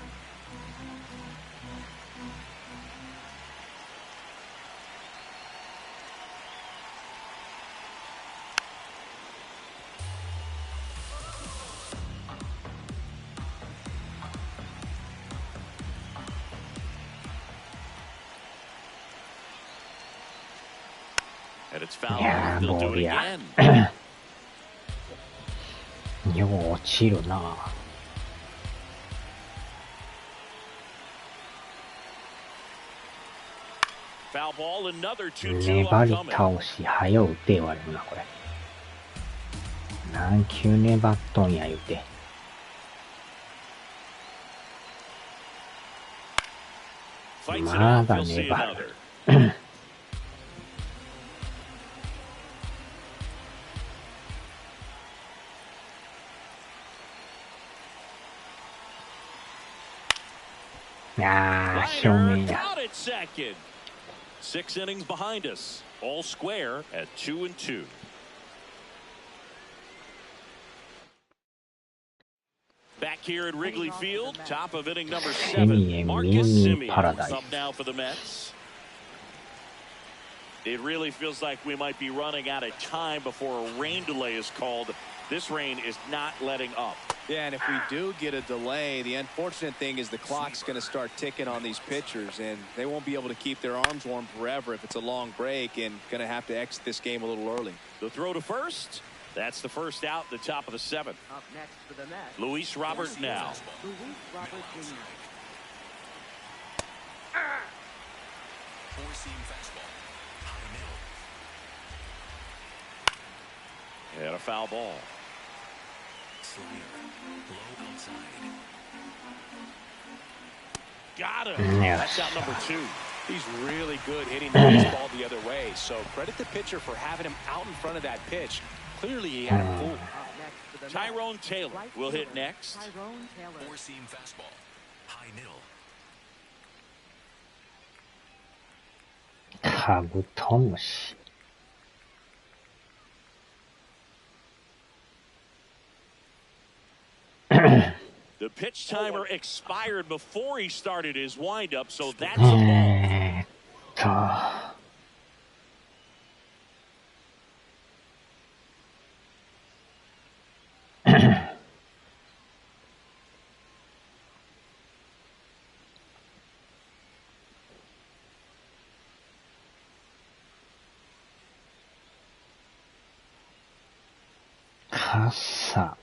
And it's foul. They'll do it again. よう落ちるな。 Foul ball, another 2-2 粘り upcoming. 倒し、早う打て言われるな、これ。何球粘っとんや言うて。 Fights it ま off. だ You'll see 粘 another. る。ああ、正 Liner 面や。 out at second. 6 innings behind us. All square at 2-2. Back here at Wrigley Field, top of inning number 7. Marcus Semien up now for the Mets. It really feels like we might be running out of time before a rain delay is called. This rain is not letting up. Yeah, and if we do get a delay, the unfortunate thing is the clock's going to start ticking on these pitchers, and they won't be able to keep their arms warm forever if it's a long break, and going to have to exit this game a little early. The throw to first. That's the first out, the top of the 7th. Up next for the Mets, Luis Robert now. Luis Robert Jr. Four-seam fastball. High middle. And a foul ball. Slider. Low outside. Got him. Yes. That's out number 2. He's really good hitting the baseball the other way. So credit the pitcher for having him out in front of that pitch. Clearly he had him fooled. Up next to the Tyrone net, Taylor right will hit fielder, next. Tyrone Taylor. Four-seam fastball. High middle. カブトムシ。The pitch timer expired before he started his windup, so that's a ball. と。傘。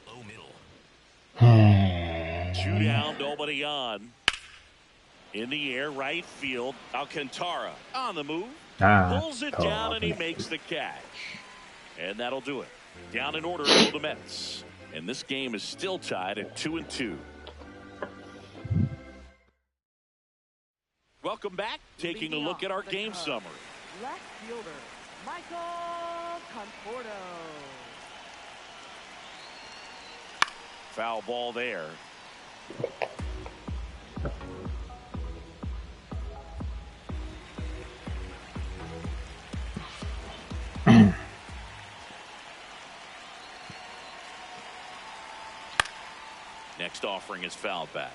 Low middle. 2 down, nobody on. In the air, right field. Alcantara on the move. Pulls it down and he makes the catch. And that'll do it. Down in order go the Mets. And this game is still tied at 2-2. Welcome back. Taking a look at our game summary. Left fielder, Michael Conforto. Foul ball there. Next offering is fouled back.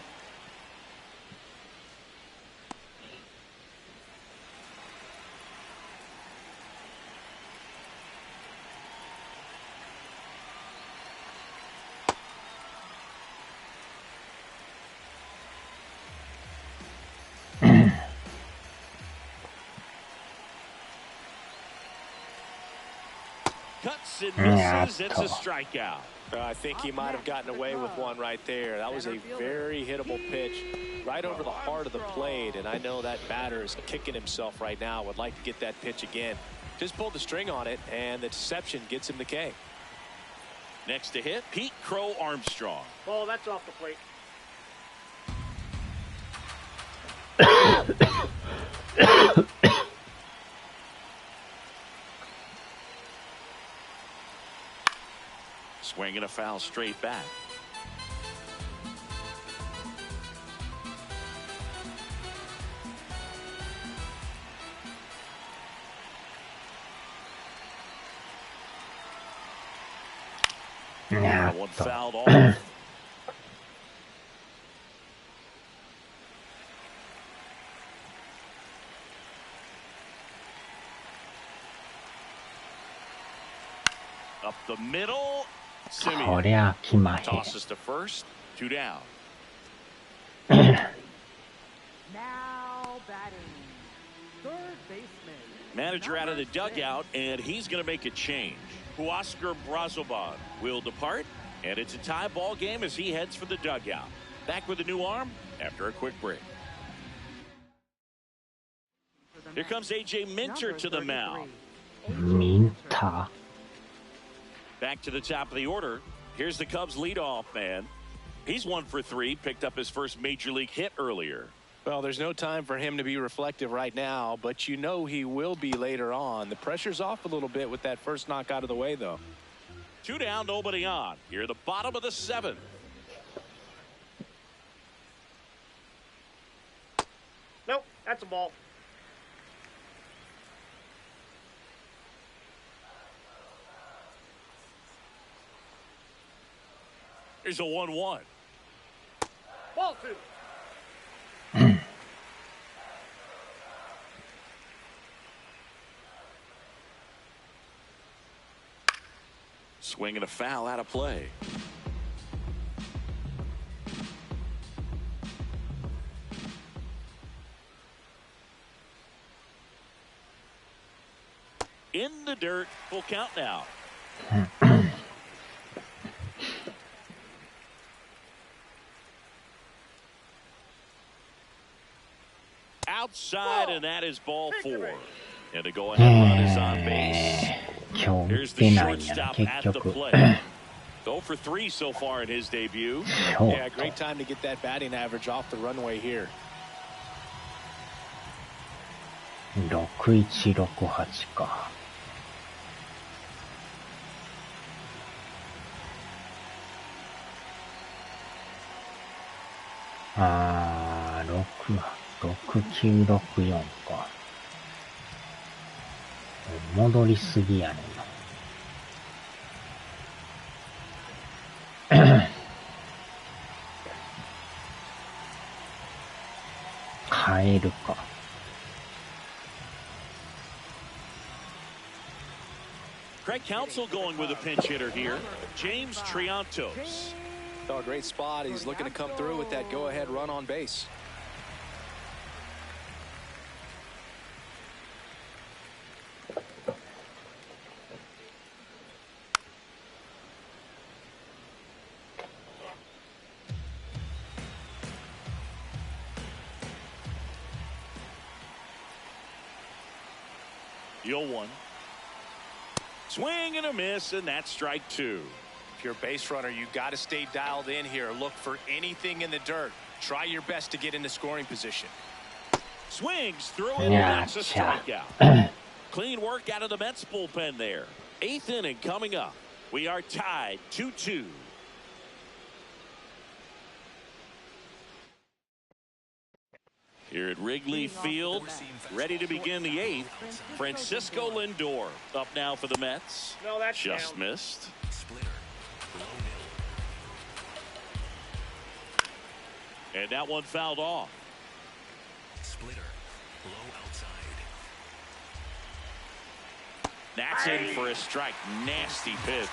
Cuts and misses. It's a strikeout. I think he might have gotten away with one right there. That was a very hittable pitch right over the heart of the plate. And I know that batter is kicking himself right now. Would like to get that pitch again. Just pulled the string on it, and the deception gets him the K. Next to hit, Pete Crow Armstrong. Ball, that's off the plate. Swinging a foul straight back. One fouled off. Up the middle. こりゃ来まへん。 Tosses to first. 2 down. Now batting, third baseman. Manager out of the dugout, and he's going to make a change. Huascar Brazoban will depart, and it's a tie ball game as he heads for the dugout. Back with a new arm after a quick break. Here comes A.J. Minter to the mound. ミンタ Back to the top of the order. Here's the Cubs leadoff man. He's 1 for 3, picked up his first major league hit earlier. Well, there's no time for him to be reflective right now, but you know he will be later on. The pressure's off a little bit with that first knock out of the way, though. 2 down, nobody on. Here at the bottom of the 7th. Nope, that's a ball. There's a 1-1. Ball 2. Swing and a foul out of play. In the dirt. Full count now. Outside, and that is ball 4. And to go ahead run is on base. Here's the shortstop at the plate. Go for 3 so far in his debut. Yeah, great time to get that batting average off the runway here. 6168か。6964か。戻りすぎやねんな。変えるか。Craig Counsell going with a pinch hitter here. James Triantos. Oh, great spot. He's looking to come through with that go-ahead run on base. Deal 1. Swing and a miss, and that's strike 2. If you're a base runner, you got to stay dialed in here. Look for anything in the dirt. Try your best to get into scoring position. Swings through it, and that's a strikeout. Clean work out of the Mets bullpen there. 8th inning coming up. We are tied 2-2. Here at Wrigley Field, ready to begin the 8th. Francisco Lindor up now for the Mets. No, that's just down. missed. Splitter. Low middle. And that one fouled off. Splitter. Low outside. That's in for a strike. Nasty pitch.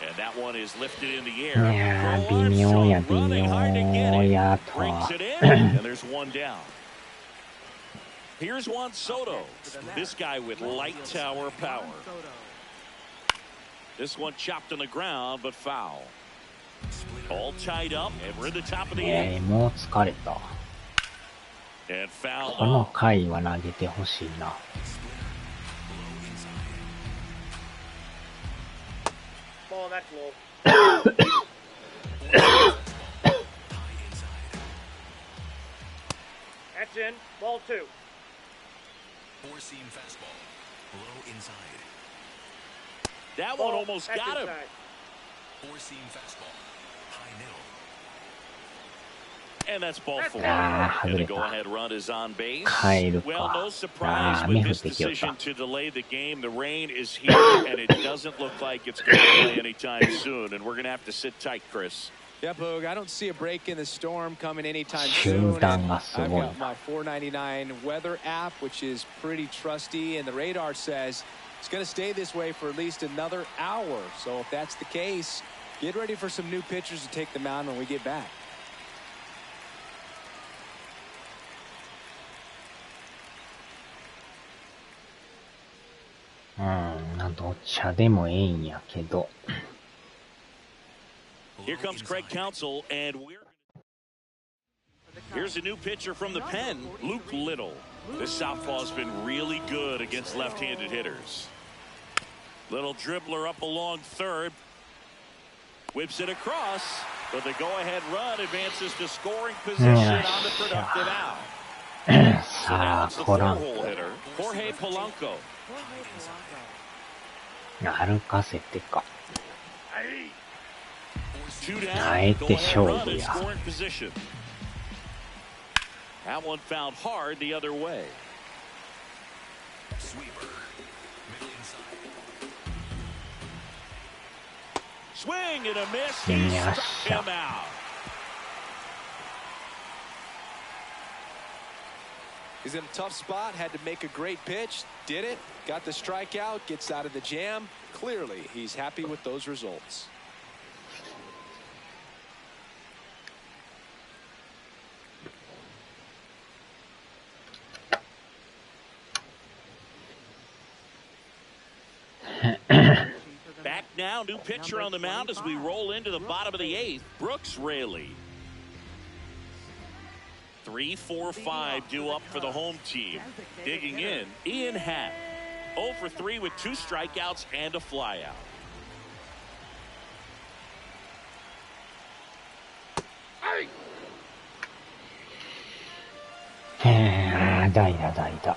And that one is lifted in the air. いやー、微妙や、微妙やと。 Brings it in, and there's one down. Here's Juan Soto. This guy with light tower power. This one chopped on the ground, but foul. All tied up, and we're at the top of the もう疲れた。 8th. And foul この off. 回は投げてほしいな。Ball, that's low. That's in. Ball 2. Four-seam fastball. Low inside. That Ball, one almost that's got him. inside. Four-seam fastball. High middle. And that's ball 4. Ah, And the 外れた。 go-ahead run is on base. 帰るか。 Well, no surprise あー、 with 雨降っ this てきよった decision。to delay the game. The rain is here, and it doesn't look like it's going to play anytime soon. And we're going to have to sit tight, Chris. Yep, Hoog, I don't see a break in the storm coming anytime 集 soon. 団が And す I've ごい got な。 my 499 weather app, which is pretty trusty, and the radar says it's going to stay this way for at least another hour. So if that's the case, get ready for some new pitchers to take the mound when we get back. どっちでもええんやけど。 Here comes Craig Counsell, and here's a new pitcher from the pen, Luke Little. This southpaw's been really good against left-handed hitters. Little dribbler up along third. Whips it across, but the go-ahead run advances to scoring position on the productive out. So now it's the four-hole hitter, Jorge Polanco. 歩かせてか。 Two あえ down, て go-ahead 勝 run 負 in や。 scoring position. That one fouled hard the other way. Sweeper. Middle inside. Swing and a miss. He struck him out. He's in a tough spot, had to make a great pitch, did it, got the strikeout, gets out of the jam. Clearly, he's happy with those results. Back now, new pitcher on the mound as we roll into the bottom of the 8th, Brooks Raley. 3, 4, 5 due up for the home team. Digging in, Ian Happ. 0 for 3 with 2 strikeouts and a flyout.代打。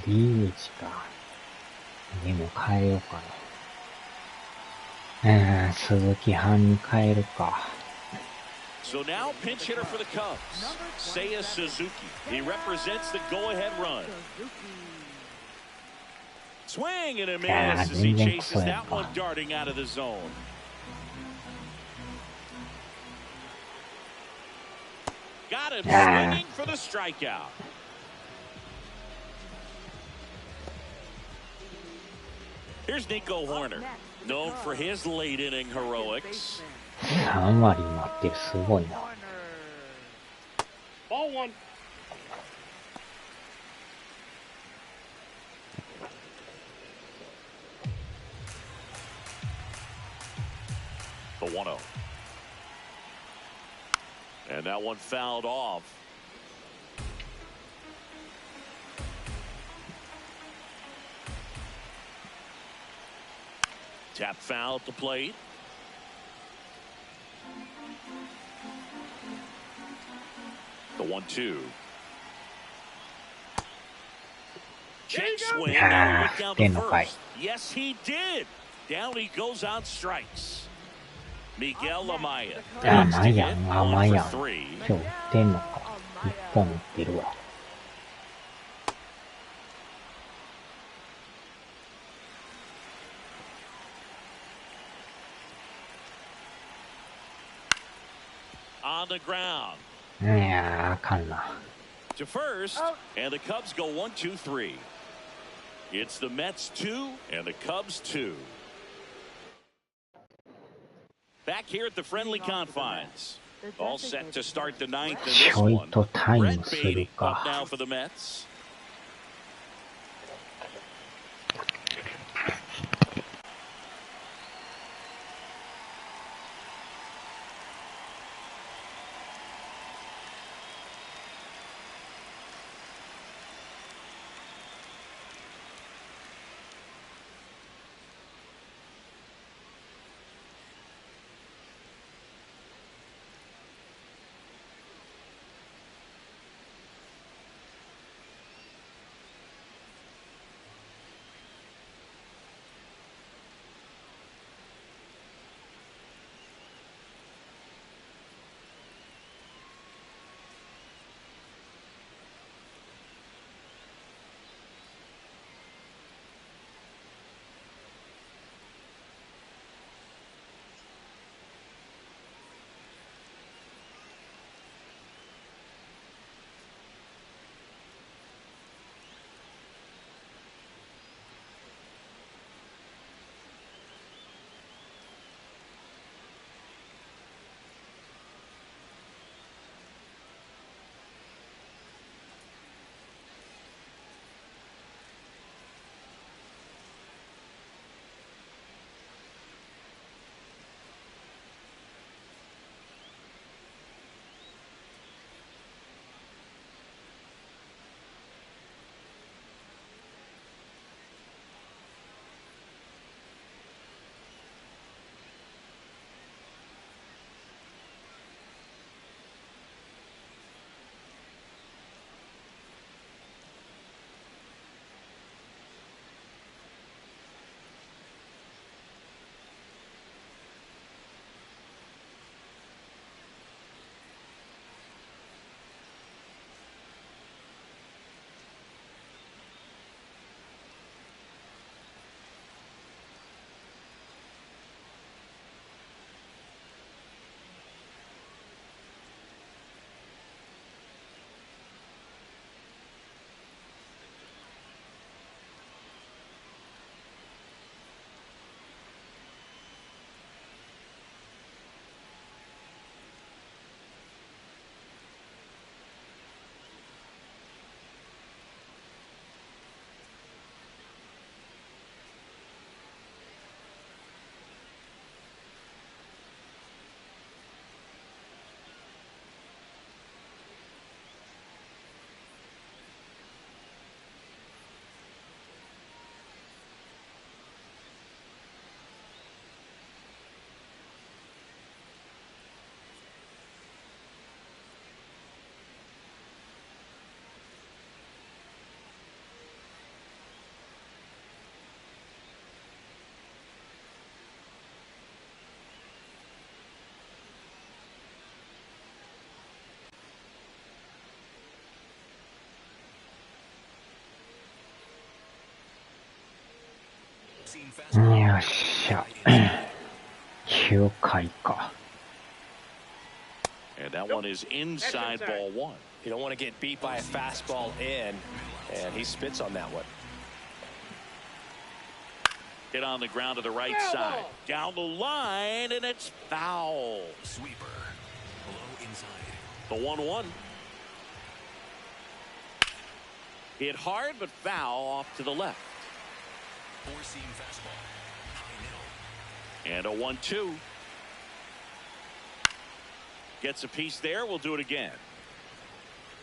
DH か。でも変えようかな。鈴木藩に変えるか。So now pinch hitter for the Cubs, Seiya Suzuki. He represents the go-ahead run. Swing and a miss as he chases that one darting out of the zone. Got him swinging for the strikeout. Here's Nico Horner, known for his late inning heroics. 3割待ってる、すごいな。Ball 1. The 1-0. And that one fouled off. Tap foul at the plate. The 1-2. Check swing. Now went down to first. Yes, he did. Down he goes on strikes. Miguel Amaya. マヤン。今日打ってんのか。1本打ってるわ。On the ground. いやー、あかんな。To first, and the Cubs go 1, 2, 3. It's the Mets 2 and the Cubs 2. Back here at the friendly confines. All set to start the 9th in this one. Brett Baty up now for the Mets. Four-seam fastball. よっしゃ。9回か。And that one is inside ball one. You don't want to get beat by a fastball in, and he spits on that one. Hit on the ground to the right side. Down the line, and it's foul. Sweeper. Low inside. The 1-1. Hit hard, but foul off to the left. Four-seam fastball. High middle. And a 1-2. Gets a piece there. We'll do it again.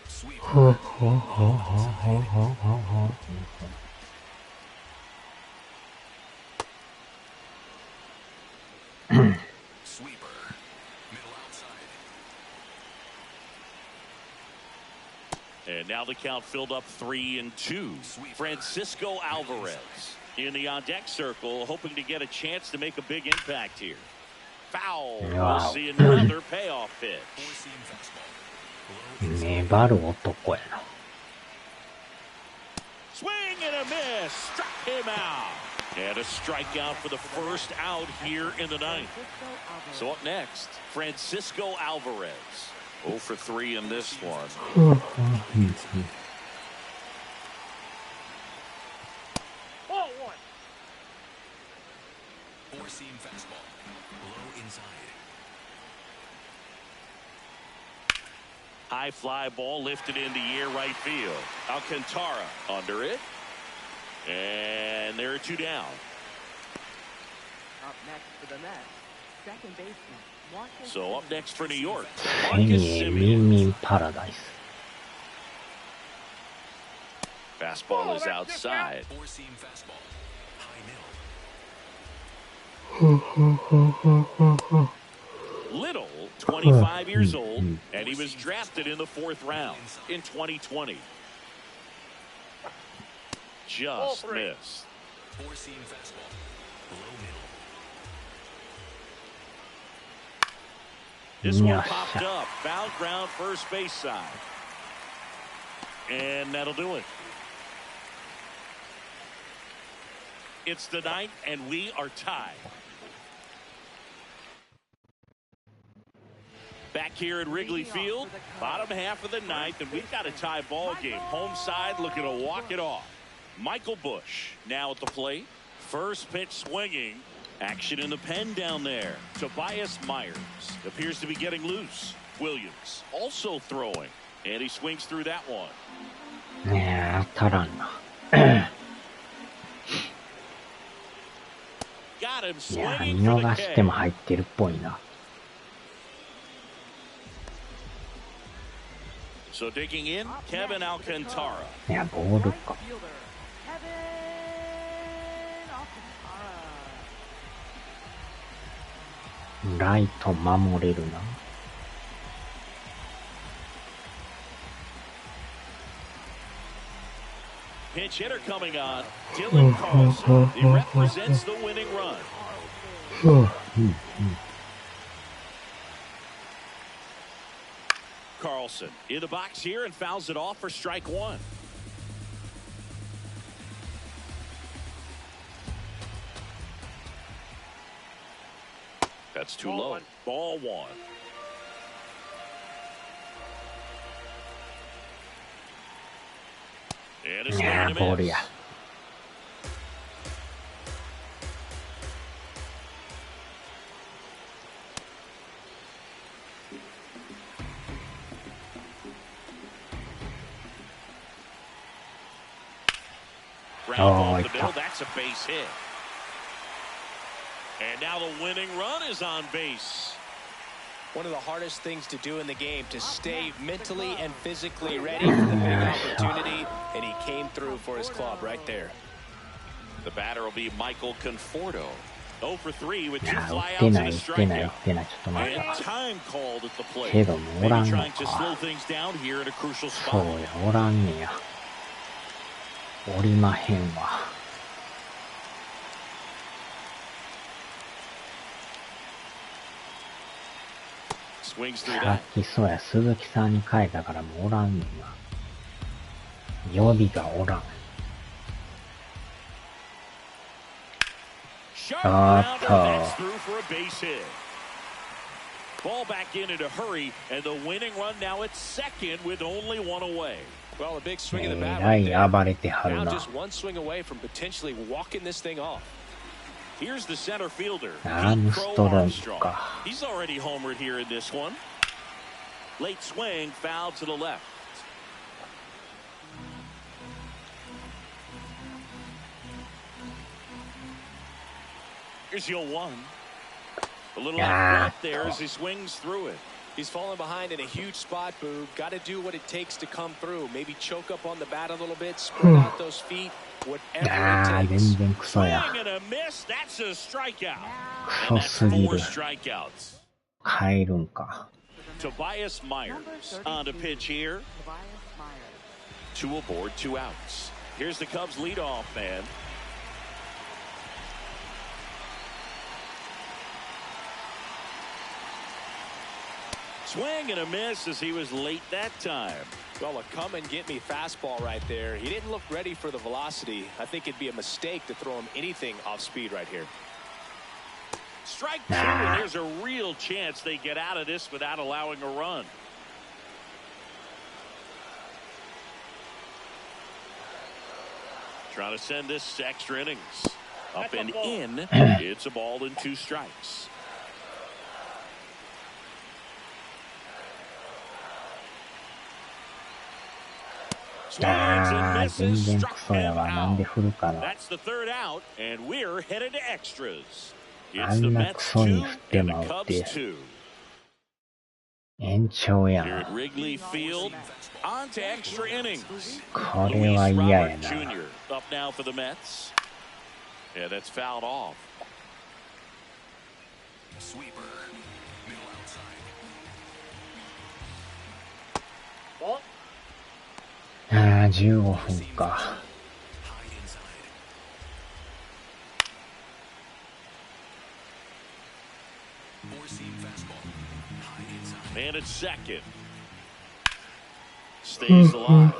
Sweeper. Sweeper. Middle outside. And now the count filled up 3-2. Francisco Alvarez in the on-deck circle, hoping to get a chance to make a big impact here. Foul. Wow. We'll see another payoff pitch. Four-seam fastball. Low inside. 粘る男やな。Swing and a miss. Struck him out. And a strikeout for the first out here in the ninth. So up next, Francisco Alvarez. 0 for 3 in this one. Ball one. Four-seam fastball. Low inside. High fly ball lifted in the air right field. Alcantara under it. And there are two down. Up next for the Mets, second baseman. Marcus So up Semien. next for New York, フェニ Marcus エミン Semien. ミンパラダイス。 Fastball is outside. Four-seam fastball. High middle. Little, 25 years old, and he was drafted in the 4th round in 2020. Just missed. Four-seam fastball. Low middle. This one Yes. popped up. Foul ground first base side. And that'll do it. It's the ninth, and we are tied. Back here at Wrigley Field, bottom half of the ninth, and we've got a tie ball game. Home side looking to walk it off. Michael Busch now at the plate. First pitch swinging. Action in the pen down there. Tobias Myers appears to be getting loose. Williams also throwing, and he swings through that one. ねえ、当たらんな。 Got him いや、 swinging 見 for the 逃しても K. 入ってるっぽいな。 So digging in, Kevin Alcantara. いや、ボールか。 Fielder, Kevin Alcantara. ライト守れるな。 Pinch hitter coming on. Dylan Carlson. He represents the winning run. Carlson in the box here and fouls it off for strike one. That's too low. Ball one. And a い swing や、 and ボー a ルや。 miss. Ground ball up the middle. That's a base hit. And now the winning run is on base. One of the hardest things to do in the game, to stay mentally and physically ready for the big opportunity, and he came through for his club right there. The batter will be Michael Conforto. 0 for 3 with い two や、打っ flyouts て and な a い、打ってない、打 strikeout. ってない。ちょっと待っ And て。 time called at the plate. けどもおら Maybe んの trying to か。 slow things down here at a crucial そう spot. や、おらんねや。おりまへんわ。 Swings through さ that. っきそうや、鈴木さんに変えたからもうおらんねんな。予備がおらん。Sharp grounder, that's through for a base hit. Ball back in a hurry, and the winning run now at second with only one away. Well, a big swing of the bat right there. 暴れてはる Now な。 just one swing away from potentially walking this thing off. Here's the center fielder, アームストロングか。 He's already homered here in this one. Late swing, foul to the left. Here's your one. A little left there as he swings through it. He's falling behind in a huge spot, Boog. Got to do what it takes to come through. Maybe choke up on the bat a little bit, spread out those feet, whatever it takes. 全然クソや。 Swing and a miss. That's a strikeout. クソすぎ Four る。 strikeouts. 変えるんか。 Tobias Myers on to pitch here. Tobias Myers. Two aboard, 2 outs. Here's the Cubs leadoff man. Swing and a miss as he was late that time. Well, a come and get me fastball right there. He didn't look ready for the velocity. I think it'd be a mistake to throw him anything off speed right here. Strike 2, and there's a real chance they get out of this without allowing a run. Trying to send this to extra innings. Up and in. It's a ball and 2 strikes. Swings and misses, 全然ク struck ソや him わ。なんで out. 振るかな。 That's the 3rd out, and we're headed to extras. あ It's the んなク Mets ソに 2振って and the まうっ Cubs て。 2. 延長や Here at ん。 Wrigley Field, on to extra innings. これは Luis 嫌や Robert な。 Jr. up now for the Mets. Yeah, that's fouled off. Sweeper. Middle outside. Ball. ああ、15分か。 High inside. Four-seam fastball. High inside. And it's second. Stays alive.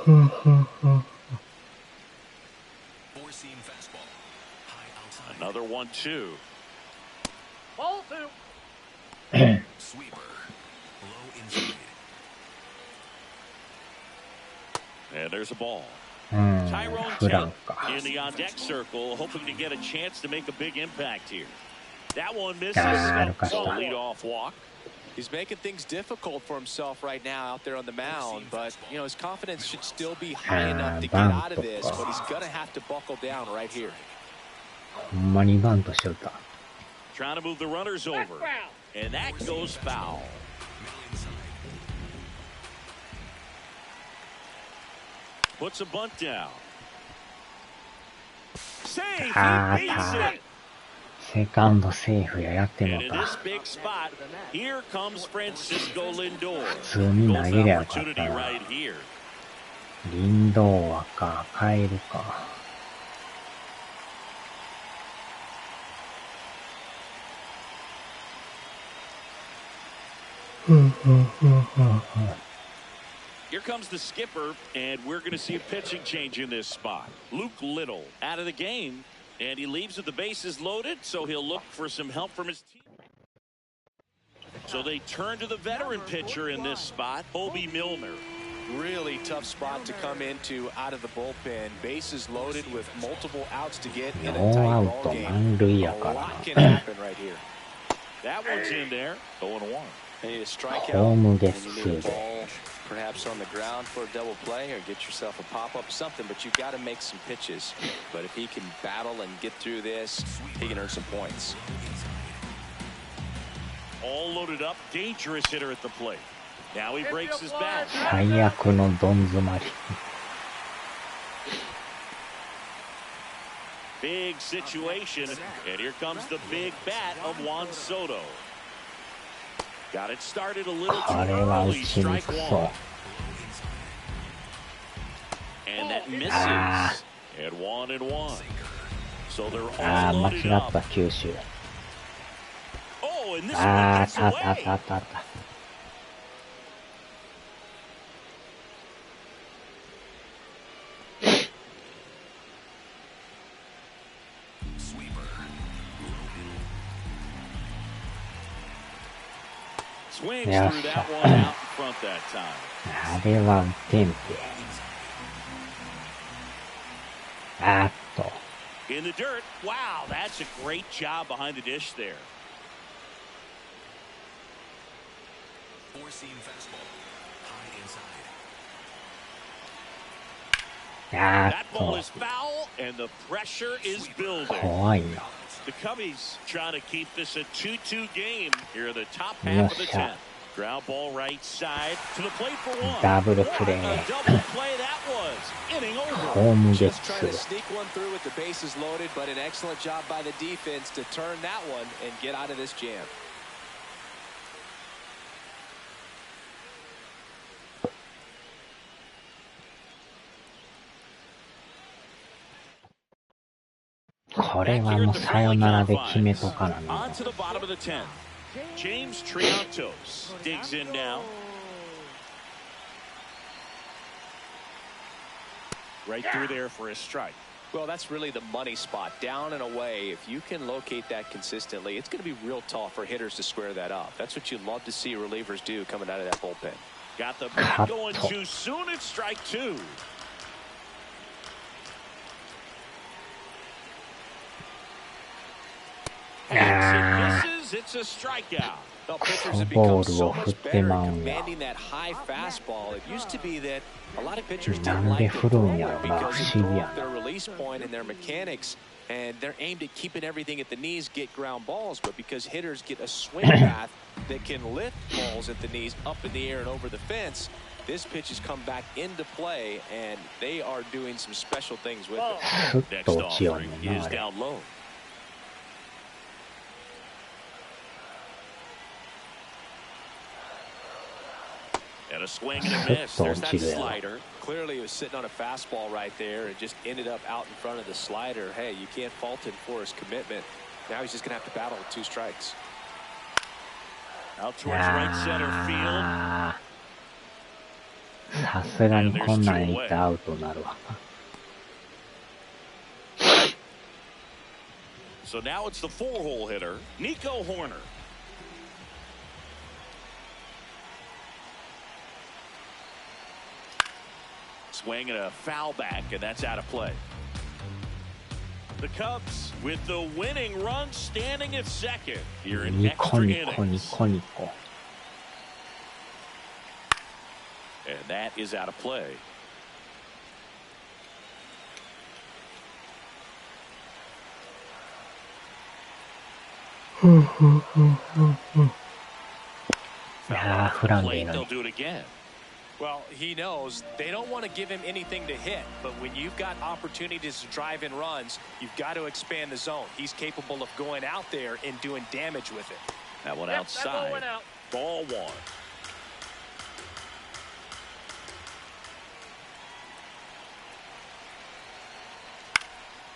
Four-seam fastball. High outside. Another 1-2. Ball 2. Sweeper. Low inside. And there's a ball. うん、 Tyrone 振らん Tate か。 in the on-deck circle, hoping to get a chance to make a big impact here. That one misses. Ah, Lucas. So a lead-off walk. He's making things difficult for himself right now out there on the mound, but you know his confidence should still be high enough to get out of this, but he's gonna have to buckle down right here. ほんまにバントしよった。 Trying to move the runners over. And that goes foul. Middle inside. Puts a bunt down. Save. Ah, He beats ah. it. セカンドセーフややっても And う in た。 this big spot, here comes Francisco Lindor. 普通に投げりゃよかっ Opportunity たな。 right here. リンドーアか、変えるか。Here comes the skipper, and we're going to see a pitching change in this spot. Luke Little out of the game, and he leaves with the bases loaded, so he'll look for some help from his team. So they turn to the veteran pitcher in this spot, Obi Milner. Really tough spot to come into out of the bullpen. Bases loaded with multiple outs to get in a ノー tight アウ ball ト game. 満塁や A から lot can happen right here. That one's in there, 0-1. You need a strikeout, ホーム and ゲ you ッ need ツ a ーで。 ball, perhaps on the ground for a double play, or get yourself a pop-up, something. But you've got to make some pitches. But if he can battle and get through this, he can earn some points. All loaded up, dangerous hitter at the plate. Now he breaks his bat. 最悪のどん詰まり。 Big situation, and here comes the big bat of Juan Soto. Got it started a little こ too れは打 early, ちに strike く one. そ And that misses. Ah. And 1-1. So they're う。ああ、 all 間 loaded 違っ up. た、九州。 Oh, and this ああ、 one あ gets ったあったあ away. ったあったあった。Sweeper. Low Swings through that one out in front that time. あれは打てんて。あーっと。In the dirt. Wow, that's a great job behind the dish there. Four-seam fastball. High inside. あー That っ ball と。 is foul, and the pressure is building. 怖いな。 The Cubbies trying to keep this a 2-2 game here in the top half of the 10th. Ground ball right side to the plate for one. ダブルプレ What ー。 a double play that was. Inning ホ over. ームゲッ Just trying to ツ。 sneak one through with the bases loaded, but an excellent job by the defense to turn that one and get out of this jam. これはもうさよならで決めとかなの。 On to the bottom of the 10th. James Triantos digs in now. Right through there for a strike. Well, that's really the money spot. Down and away, if you can locate that consistently, it's going to be real tough for hitters to square that up. That's what you love to see relievers do coming out of that bullpen. Got the bat going too soon. It's strike two. Misses. It's a strikeout. Well, pitchers have become so much better at commanding that high fastball. It used to be that a lot of pitchers didn't like to throw it because it broke their release point and their mechanics, and they're aimed at keeping everything at the knees, get ground balls, but because hitters get a swing path that can lift balls at the knees up in the air and over the fence, this pitch has come back into play, and they are doing some special things with it. Next offering is down low. And a swing and a miss. There's that slider. Clearly, he was sitting on a fastball right there and just ended up out in front of the slider. Hey, you can't fault him for his commitment. Now he's just going to have to battle with two strikes. Out towards right center field. さすがにこんなんいったらアウトになるわ。So now it's the four-hole hitter, Nico Horner. Swing and a foul back, and that's out of play. The Cubs with the winning run standing at second here in extra innings. And that is out of play. They'll do it again. Well, he knows they don't want to give him anything to hit, but when you've got opportunities to drive in runs, you've got to expand the zone. He's capable of going out there and doing damage with it. That one outside. That ball went out. Ball one.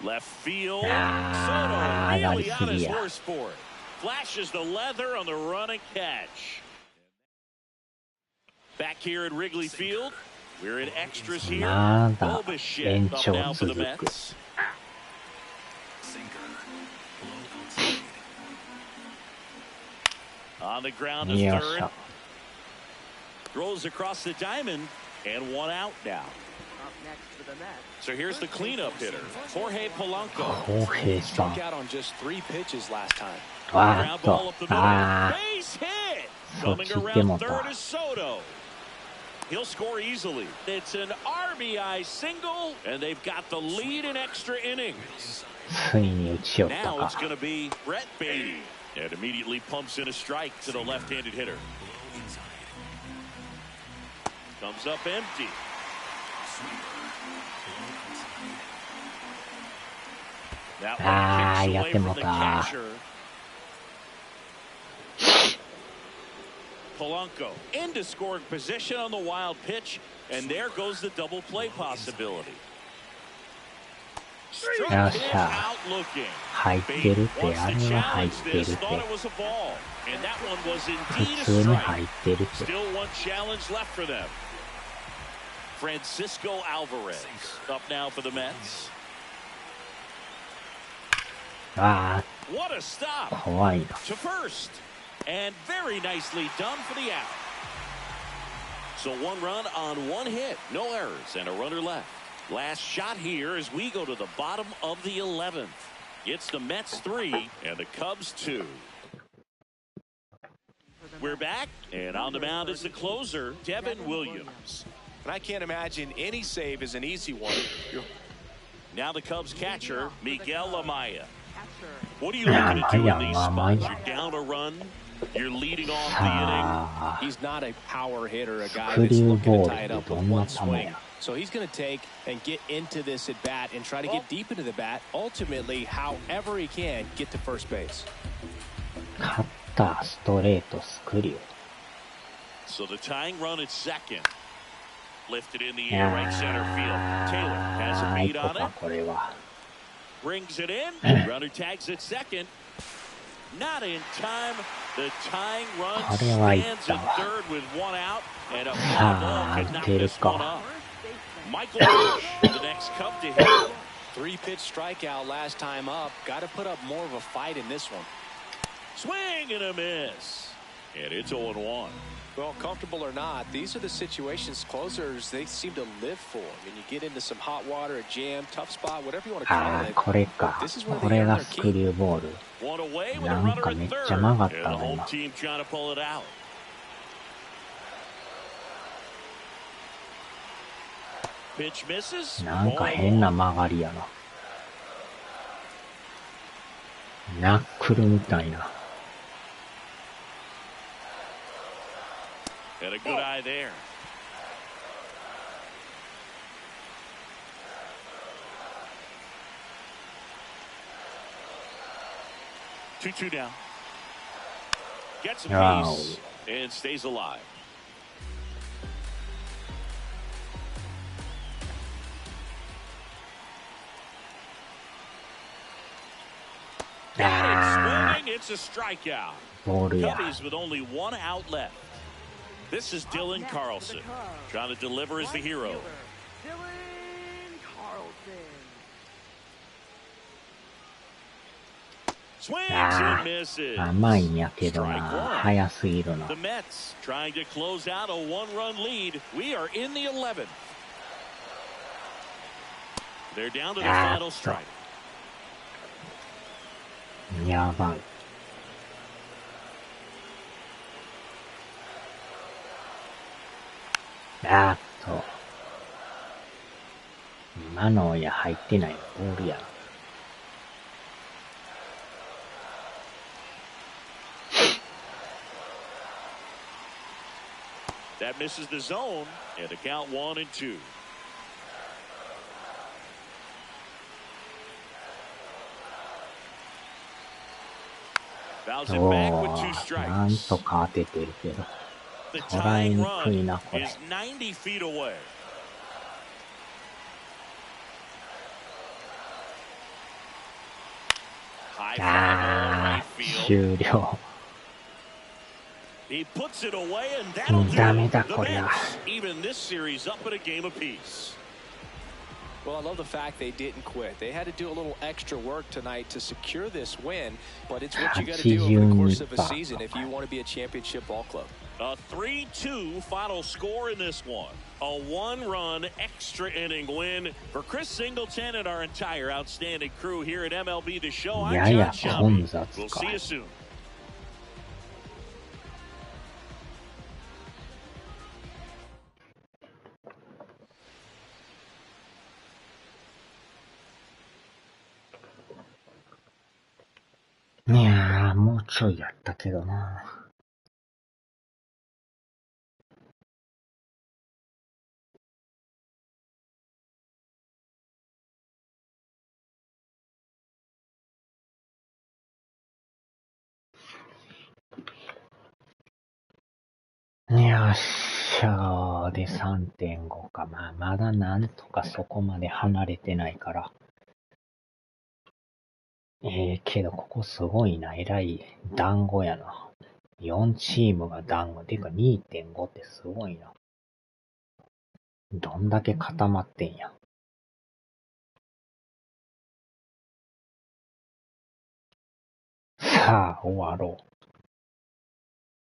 Left field. Soto really on his horse for it. Flashes the leather on the run and catch. Back here at Wrigley Field, we're in extras here. Bulbous shift up now for the Mets. On the ground is third. Throws across the diamond, and one out now. Up next for the Mets. So here's the cleanup hitter, Jorge Polanco. He struck out on just 3 pitches last time. Ground ball up the middle. Base hit. Coming around third is Soto. He'll score easily. It's an RBI single, and they've got the lead in extra innings. Now it's going to be Brett Beatty. And immediately pumps in a strike to the left-handed hitter. Comes up empty. That one kicks away from the catcher. Polanco into scoring position on the wild pitch, and there goes the double play possibility. Struck it out looking. Bate wants to challenge this, thought it was a ball, and that one was indeed a strike. Still one challenge left for them. Francisco Alvarez up now for the Mets. What a stop to first. And very nicely done for the out. So 1 run on 1 hit. No errors and a runner left. Last shot here as we go to the bottom of the 11th. It's the Mets 3 and the Cubs 2. We're back, and on the mound is the closer, Devin Williams. And I can't imagine any save is an easy one. Now the Cubs catcher, Miguel Amaya. What are you looking to do in these spots? You're down a run. You're leading off the inning. He's not a power hitter, a guy that's looking to tie it up with one swing. So he's going to take and get into this at bat and try to get deep into the bat. Ultimately, however he can, get to first base. So the tying run at second. Lifted in the air, right center field. Taylor has a beat on it. Brings it in. Runner tags at second. Not in time. The tying run stands at third with 1 out. And a fly ball could knock this one off. Michael Bush, the next Cub to hit. 3-pitch strikeout last time up. Got to put up more of a fight in this one. Swing and a miss. And it's 0-1. Well, comfortable or not, these are the situations closers they seem to live for. I mean, you get into some hot water, a jam, tough spot, whatever you want to call it. これか。これがスクリューボール。なんかめっちゃ曲がったわ今。なんか変な曲がりやな。ナックルみたいな。And a good eye there. Two down. Gets a piece and stays alive. Swinging, it's a strikeout. Cubbies with only 1 out left. This is Dylan Carlson, trying to deliver as the hero. Dylan Carlson. Swings and misses. 甘いんやけどな。早すぎるな。The Mets trying to close out a 1-run lead. We are in the 11th. They're down to the final strike. やばい。今のや入ってないボールや。That misses the zone, and the count 1-2. Fouls it back with 2 strikes. なんとか当ててるけど。The 捉え tying にくい run なこれ。 is 90 feet away. High fly ball right field. 終了。He puts it away, and that'll do ダメ it. だ The これは。 Mets even this series up at a game apiece. Well, I love the fact they didn't quit. They had to do a little extra work tonight to secure this win, but it's what you got to do over the course of a season if you want to be a championship ball club. A 3-2 final score in this one. A 1-run extra inning win for Chris Singleton and our entire outstanding crew here at MLB The Show. I'm John Shelby. We'll see you soon. いやー、もうちょいやったけどな。よっしゃーで 3.5 か。まあ、まだなんとかそこまで離れてないから。けどここすごいな。えらい団子やな。4チームが団子。てか 2.5 ってすごいな。どんだけ固まってんや。さあ、終わろう。